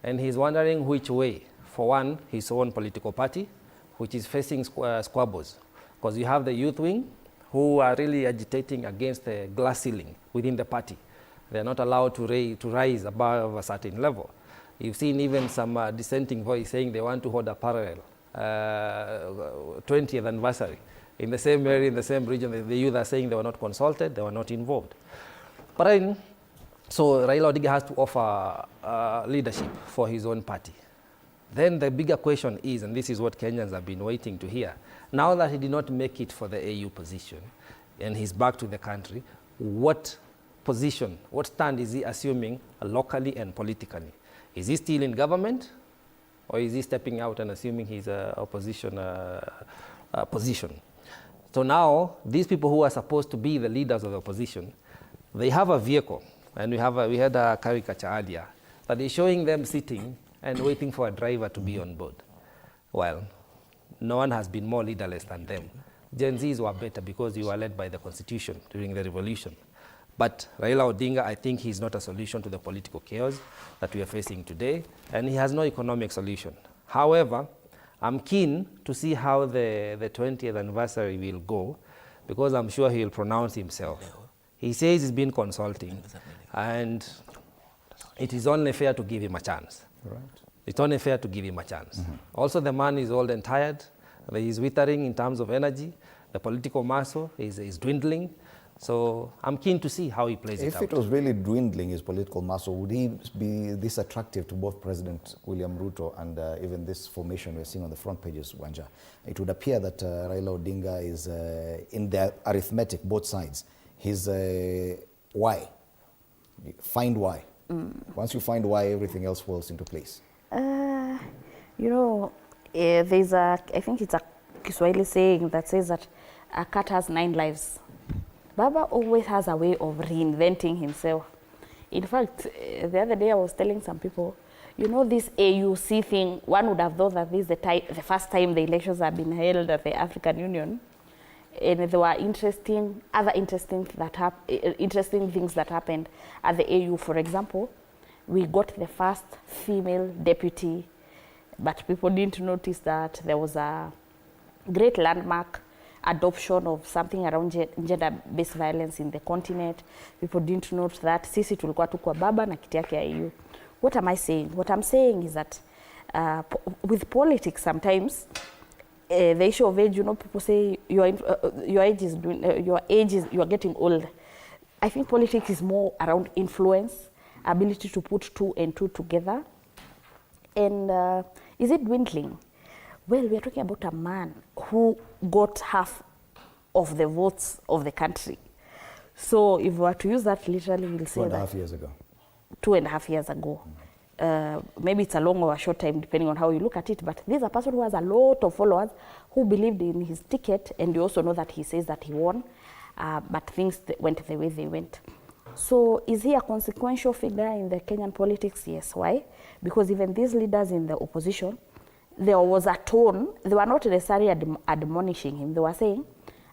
and he's wondering which way. For one, his own political party, which is facing squabbles. Because you have the youth wing, who are really agitating against the glass ceiling within the party. They're not allowed to rise above a certain level. You've seen even some dissenting voice saying they want to hold a parallel 20th anniversary. In the same area, in the same region, the youth are saying they were not consulted, they were not involved. But then, so Raila Odinga has to offer leadership for his own party. Then the bigger question is, and this is what Kenyans have been waiting to hear, now that he did not make it for the AU position and he's back to the country, what position, what stand is he assuming locally and politically? Is he still in government, or is he stepping out and assuming his opposition position? So now, these people who are supposed to be the leaders of the opposition, they have a vehicle, and we had a caricature earlier, that is showing them sitting and waiting for a driver to be on board. Well, no one has been more leaderless than them. Gen Zs were better because you were led by the Constitution during the revolution. But Raila Odinga, I think he's not a solution to the political chaos that we are facing today, and he has no economic solution. However, I'm keen to see how the 20th anniversary will go, because I'm sure he will pronounce himself. He says he's been consulting, and it is only fair to give him a chance. Right. It's only fair to give him a chance. Also, the man is old and tired. He's withering in terms of energy. The political muscle is dwindling. So I'm keen to see how he plays it out. If it was really dwindling, his political muscle, would he be this attractive to both President William Ruto and even this formation we're seeing on the front pages, Wanja? It would appear that Raila Odinga is in the arithmetic, both sides. He's why. Find why. Once you find why, everything else falls into place. You know, there's I think it's a Kiswahili saying that says that a cat has 9 lives. Baba always has a way of reinventing himself. In fact, the other day I was telling some people, you know, this AUC thing, one would have thought that this is the first time the elections have been held at the African Union. And there were other interesting things that happened at the AU. For example, we got the first female deputy, but people didn't notice that there was a great landmark adoption of something around gender-based violence in the continent. People didn't note that. Sisi tulikuwa tu kwa baba na kiti yake ya EU. What am I saying? What I'm saying is that with politics sometimes, the issue of age, you know, people say you are getting old. I think politics is more around influence, ability to put 2 and 2 together. And is it dwindling? Well, we are talking about a man who got half of the votes of the country. So if we were to use that literally, we'll say 2.5 years ago. 2.5 years ago. Maybe it's a long or a short time, depending on how you look at it, but this is a person who has a lot of followers who believed in his ticket, and you also know that he says that he won, but things went the way they went. So is he a consequential figure in the Kenyan politics? Yes. Why? Because even these leaders in the opposition, there was a tone, they were not necessarily admonishing him. They were saying,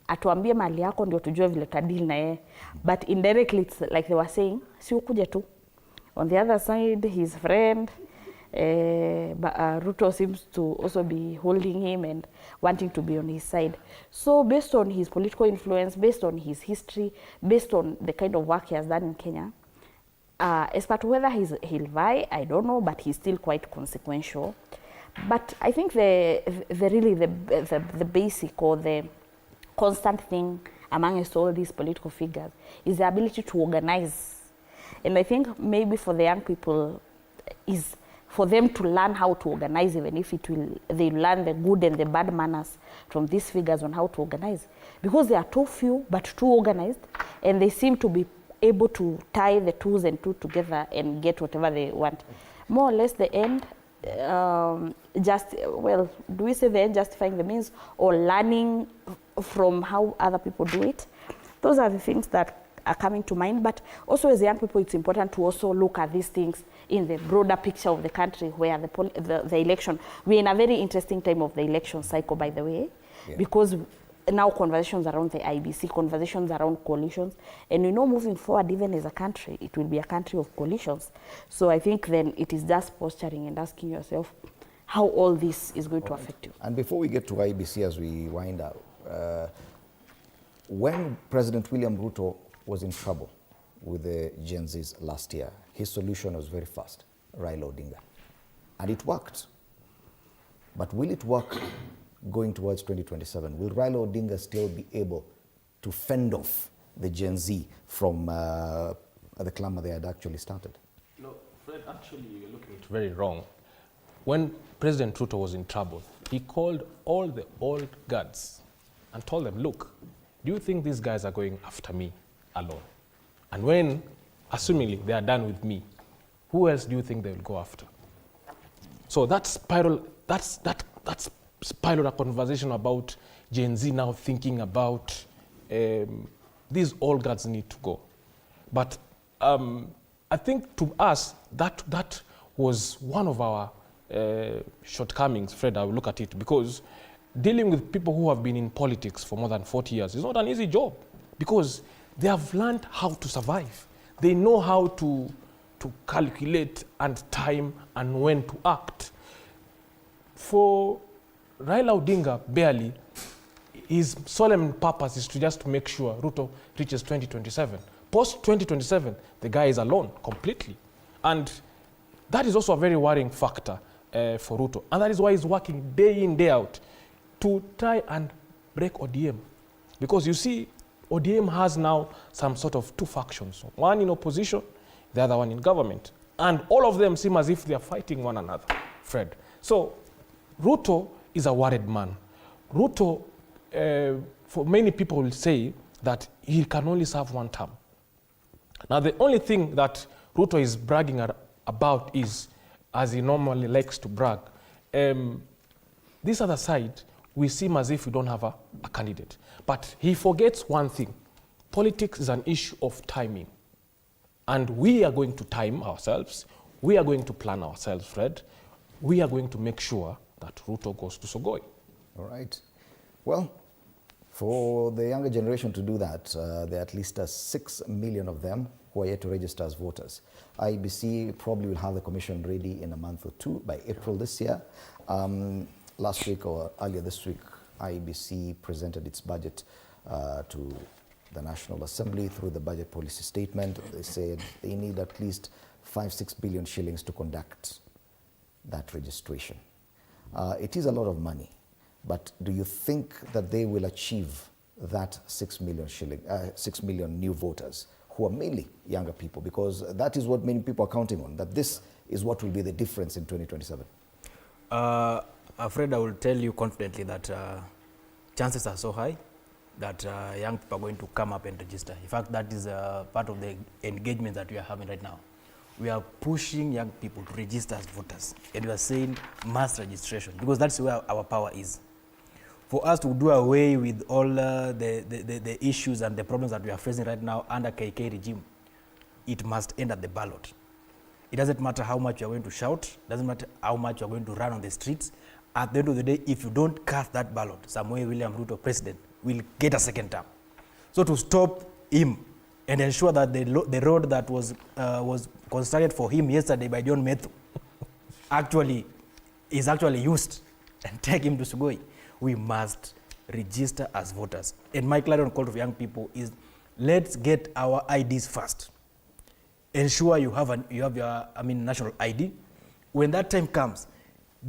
atuambie mali yako ndio tujue vile tadili na yeye. But indirectly, it's like they were saying, si ukuje tu. On the other side, his friend, Ruto seems to also be holding him and wanting to be on his side. So based on his political influence, based on his history, based on the kind of work he has done in Kenya, as far to whether he'll vie, I don't know, but he's still quite consequential. But I think the basic or the constant thing amongst all these political figures is the ability to organize. And I think maybe for the young people is for them to learn how to organize, even if they learn the good and the bad manners from these figures on how to organize. Because they are too few but too organized, and they seem to be able to tie the 2s and 2 together and get whatever they want. More or less the end, do we say the end justifying the means, or learning from how other people do it? Those are the things that are coming to mind. But also as young people, it's important to also look at these things in the broader picture of the country, where the election, we're in a very interesting time of the election cycle, by the way, because now conversations around the IBC, conversations around coalitions, and we know moving forward, even as a country, it will be a country of coalitions. So I think then it is just posturing and asking yourself how all this is going to affect you. And before we get to IBC as we wind up, when President William Ruto was in trouble with the Gen Zs last year, his solution was very fast, Raila Odinga. And it worked. But will it work going towards 2027? Will Raila Odinga still be able to fend off the Gen Z from the clamor they had actually started? No, Fred, actually you're looking at it very wrong. When President Ruto was in trouble, he called all the old guards and told them, look, do you think these guys are going after me alone? And when, assumingly, they are done with me, who else do you think they will go after? So that spiral, that's spiral a conversation about Gen Z now thinking about these old guards need to go. But I think to us, that was one of our shortcomings, Fred, I will look at it, because dealing with people who have been in politics for more than 40 years is not an easy job, because They have learned how to survive. They know how to calculate and time and when to act. For Raila Odinga, barely, his solemn purpose is to just make sure Ruto reaches 2027. Post 2027, the guy is alone completely. And that is also a very worrying factor for Ruto. And that is why he's working day in, day out to try and break ODM. Because you see, ODM has now some sort of two factions. One in opposition, the other one in government. And all of them seem as if they are fighting one another, Fred. So Ruto is a worried man. Ruto, for many people will say that he can only serve one term. Now the only thing that Ruto is bragging about is, as he normally likes to brag, this other side, we seem as if we don't have a candidate. But he forgets one thing. Politics is an issue of timing. And we are going to time ourselves. We are going to plan ourselves, Fred. We are going to make sure that Ruto goes to Sogoi. All right. Well, for the younger generation to do that, there are at least 6 million of them who are yet to register as voters. IEBC probably will have the commission ready in a month or two, by April this year. Last week or earlier this week, IEBC presented its budget to the National Assembly through the budget policy statement. They said they need at least 5-6 billion shillings to conduct that registration. It is a lot of money, but do you think that they will achieve that 6 million new voters who are mainly younger people? Because that is what many people are counting on, that this is what will be the difference in 2027. Fred, I will tell you confidently that chances are so high that young people are going to come up and register. In fact, that is part of the engagement that we are having right now. We are pushing young people to register as voters, and we are saying mass registration, because that's where our power is. For us to do away with all the issues and the problems that we are facing right now under KK regime, it must end at the ballot. It doesn't matter how much you are going to shout, doesn't matter how much you are going to run on the streets. At the end of the day, if you don't cast that ballot, Samuel William Ruto, president, will get a second term. So to stop him and ensure that the road that was constructed for him yesterday by John Methu is actually used and take him to Sugoi, we must register as voters. And my clarion call to young people is, let's get our IDs first. Ensure you have your national ID. When that time comes,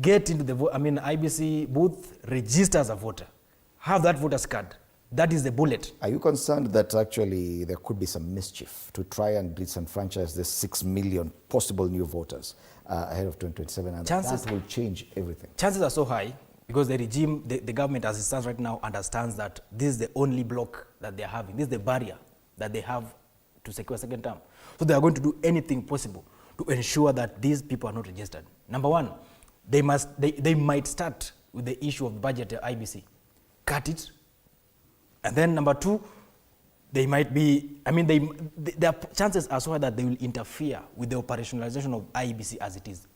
get into the IBC booth, register as a voter. Have that voter's card. That is the bullet. Are you concerned that actually there could be some mischief to try and disenfranchise the 6 million possible new voters ahead of 2027, and that will change everything? Chances are so high because the regime, the government as it stands right now, understands that this is the only block that they are having. This is the barrier that they have to secure a second term. So they are going to do anything possible to ensure that these people are not registered. Number one, they might start with the issue of budget at IBC. Cut it. And then number two, they might be, their chances are so high that they will interfere with the operationalization of IEBC as it is.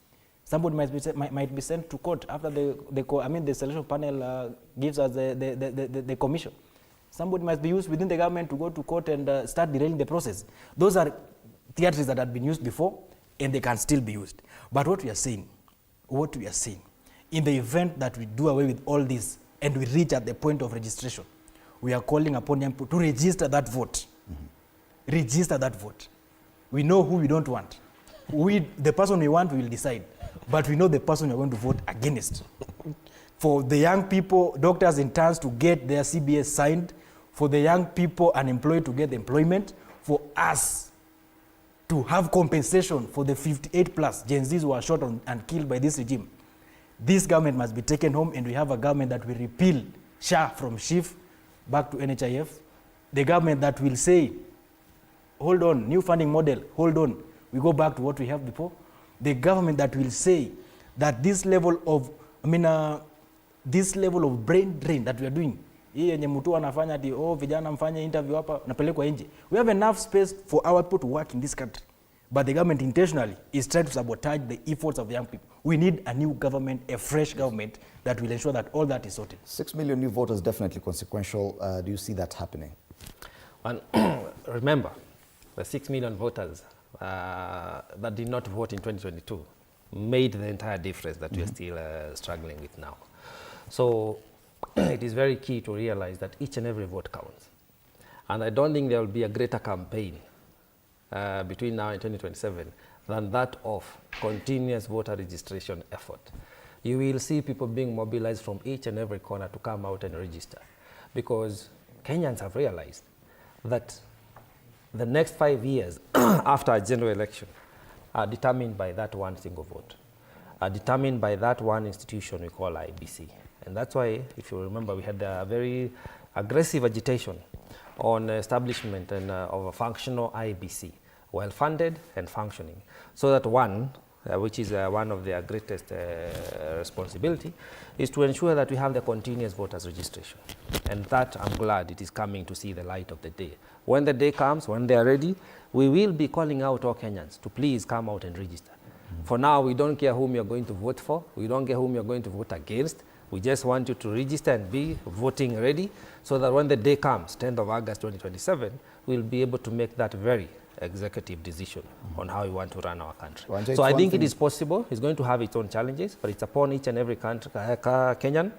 Somebody might be sent to court after the selection panel gives us the commission. Somebody must be used within the government to go to court and start derailing the process. Those are theatres that had been used before, and they can still be used. But what we are saying, in the event that we do away with all this and we reach at the point of registration, we are calling upon young people to register that vote. Mm-hmm. Register that vote. We know who we don't want. The person we want, we will decide. But we know the person we are going to vote against. For the young people, doctors in turns to get their CBS signed, for the young people unemployed to get employment, for us to have compensation for the 58 plus Gen Zs who are shot and killed by this regime. This government must be taken home, and we have a government that will repeal SHA from SHIF back to NHIF. The government that will say, hold on, new funding model, hold on, we go back to what we have before. The government that will say that this level of, this level of brain drain that we are doing, vijana mfanye interview hapa napelekwa nje. We have enough space for our people to work in this country. But the government intentionally is trying to sabotage the efforts of the young people. We need a new government, a fresh government that will ensure that all that is sorted. 6 million new voters, definitely consequential. Do you see that happening? And remember, the 6 million voters that did not vote in 2022 made the entire difference that we are still struggling with now. So it is very key to realize that each and every vote counts. And I don't think there will be a greater campaign between now and 2027 than that of continuous voter registration effort. You will see people being mobilized from each and every corner to come out and register, because Kenyans have realized that the next 5 years after a general election are determined by that one single vote, are determined by that one institution we call IBC. And that's why, if you remember, we had a very aggressive agitation on establishment of a functional IBC, well-funded and functioning, so that one, which is one of their greatest responsibility, is to ensure that we have the continuous voters registration. And that, I'm glad it is coming to see the light of the day. When the day comes, when they are ready, we will be calling out all Kenyans to please come out and register. For now, we don't care whom you're going to vote for. We don't care whom you're going to vote against. We just want you to register and be voting ready, so that when the day comes, 10th of August 2027, we'll be able to make that very executive decision on how we want to run our country. So I think it is possible. It's going to have its own challenges, but it's upon each and every country, Kenyan,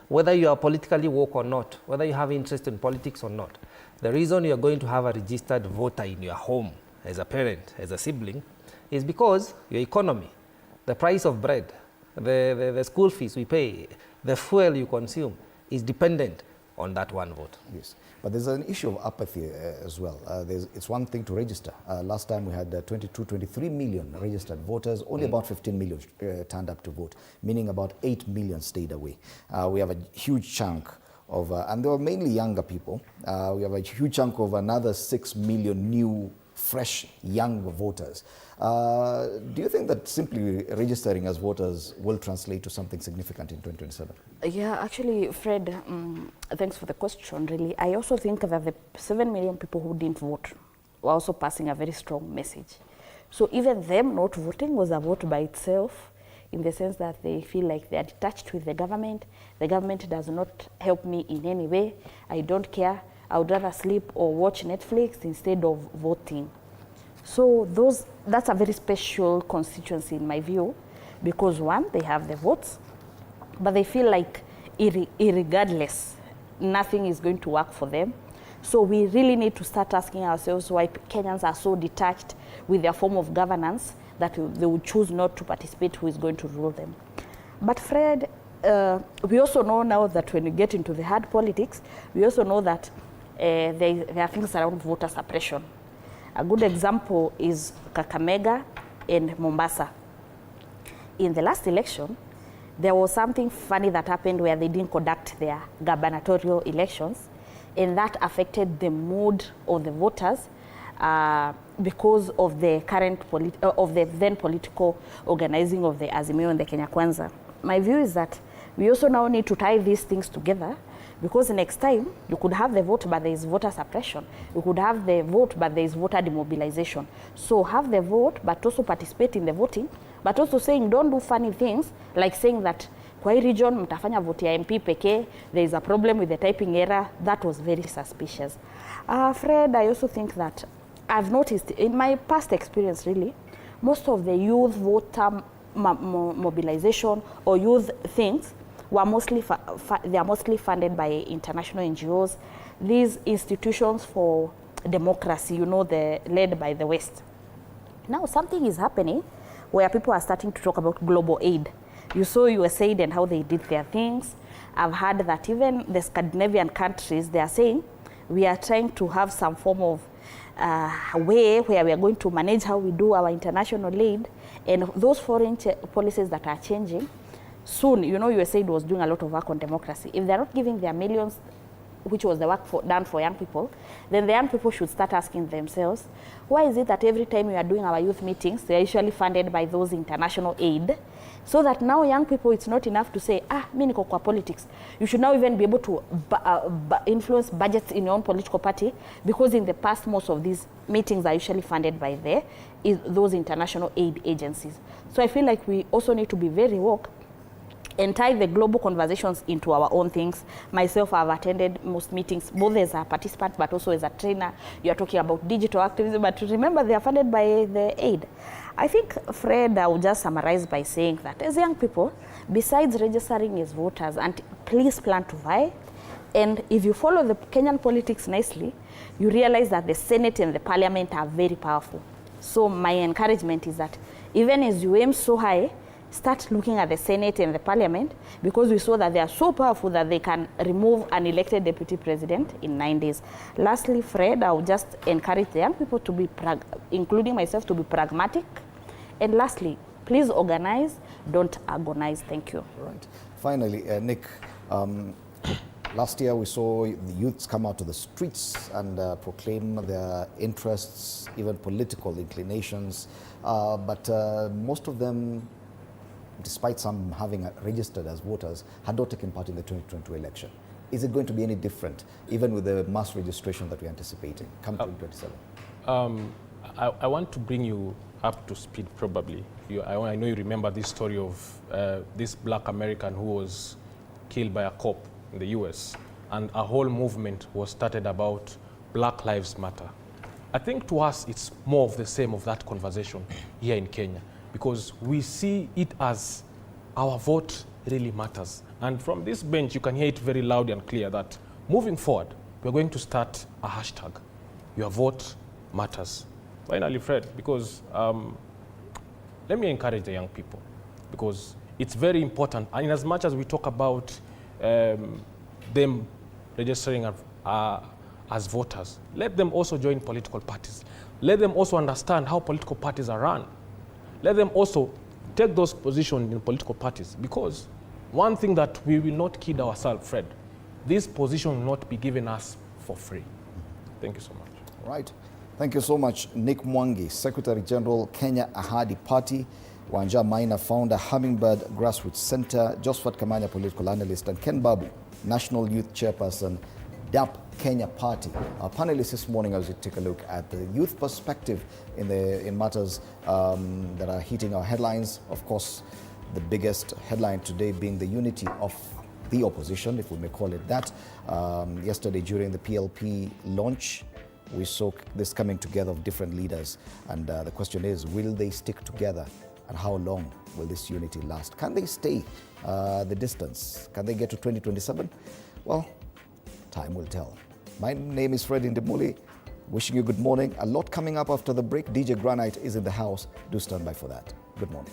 whether you are politically woke or not, whether you have interest in politics or not. The reason you're going to have a registered voter in your home as a parent, as a sibling, is because your economy, the price of bread, the school fees we pay, the fuel you consume is dependent on that one vote. Yes, but there's an issue of apathy as well. It's one thing to register. Last time we had 23 million registered voters, only about 15 million turned up to vote, meaning about 8 million stayed away. We have a huge chunk of, and they were mainly younger people. We have a huge chunk of another 6 million new, fresh, young voters. Do you think that simply registering as voters will translate to something significant in 2027? Yeah, actually, Fred, thanks for the question, really. I also think that the 7 million people who didn't vote were also passing a very strong message. So even them not voting was a vote by itself, in the sense that they feel like they are detached with the government. The government does not help me in any way. I don't care. I would rather sleep or watch Netflix instead of voting. So that's a very special constituency in my view, because one, they have the votes, but they feel like irregardless, nothing is going to work for them. So we really need to start asking ourselves why Kenyans are so detached with their form of governance that they would choose not to participate who is going to rule them. But Fred, we also know now that when we get into the hard politics, we also know that there are things around voter suppression. A good example is Kakamega and Mombasa. In the last election, there was something funny that happened where they didn't conduct their gubernatorial elections, and that affected the mood of the voters because of the current then political organizing of the Azimio and the Kenya Kwanza. My view is that we also now need to tie these things together, because next time you could have the vote but there is voter suppression. You could have the vote but there is voter demobilization. So have the vote but also participate in the voting, but also saying don't do funny things like saying that kwa hii region mtafanya vote ya MP pekee, there is a problem with the typing error. That was very suspicious. Fred, I also think that I've noticed in my past experience really, most of the youth voter mobilization or youth things were mostly they are mostly funded by international NGOs, these institutions for democracy, you know, led by the West. Now something is happening where people are starting to talk about global aid. You saw USAID and how they did their things. I've heard that even the Scandinavian countries, they are saying we are trying to have some form of way where we are going to manage how we do our international aid, and those foreign policies that are changing. Soon, you know, USAID was doing a lot of work on democracy. If they're not giving their millions, which was the work done for young people, then the young people should start asking themselves, why is it that every time we are doing our youth meetings, they're usually funded by those international aid? So that now young people, it's not enough to say, mi niko kwa politics. You should now even be able to influence budgets in your own political party, because in the past, most of these meetings are usually funded by those international aid agencies. So I feel like we also need to be very woke and tie the global conversations into our own things. Myself, I've attended most meetings, both as a participant but also as a trainer. You are talking about digital activism, but remember they are funded by the aid. I think, Fred, I will just summarize by saying that as young people, besides registering as voters, and please plan to vie. And if you follow the Kenyan politics nicely, you realize that the Senate and the Parliament are very powerful. So my encouragement is that even as you aim so high, start looking at the Senate and the Parliament, because we saw that they are so powerful that they can remove an elected deputy president in 9 days. Lastly, Fred, I would just encourage the young people to be, including myself, to be pragmatic. And lastly, please organize, don't agonize. Thank you. All right. Finally, Nick, last year we saw the youths come out to the streets and proclaim their interests, even political inclinations, but most of them, despite some having registered as voters, had not taken part in the 2022 election. Is it going to be any different, even with the mass registration that we're anticipating come 2027? I want to bring you up to speed, probably. I know you remember this story of this black American who was killed by a cop in the US, and a whole movement was started about Black Lives Matter. I think to us it's more of the same of that conversation here in Kenya, because we see it as our vote really matters. And from this bench you can hear it very loud and clear that moving forward we're going to start a hashtag, your vote matters. Finally, Fred, because let me encourage the young people, because it's very important. And in as much as we talk about them registering as voters, let them also join political parties. Let them also understand how political parties are run. Let them also take those positions in political parties, because one thing that we will not kid ourselves, Fred, this position will not be given us for free. Thank you so much. All right. Thank you so much, Nick Mwangi, Secretary General, Kenya Ahadi Party, Wanja Maina, founder, Hummingbird Grassroots Center, Josephat Kamanya, political analyst, and Ken Babu, National Youth Chairperson, DAP Kenya Party. Our panelists this morning, as we take a look at the youth perspective in matters that are hitting our headlines. Of course, the biggest headline today being the unity of the opposition, if we may call it that. Yesterday, during the PLP launch, we saw this coming together of different leaders, and the question is, will they stick together, and how long will this unity last? Can they stay the distance? Can they get to 2027? Well, time will tell. My name is Fred Indemuli, wishing you good morning. A lot coming up after the break. DJ Granite is in the house. Do stand by for that. Good morning.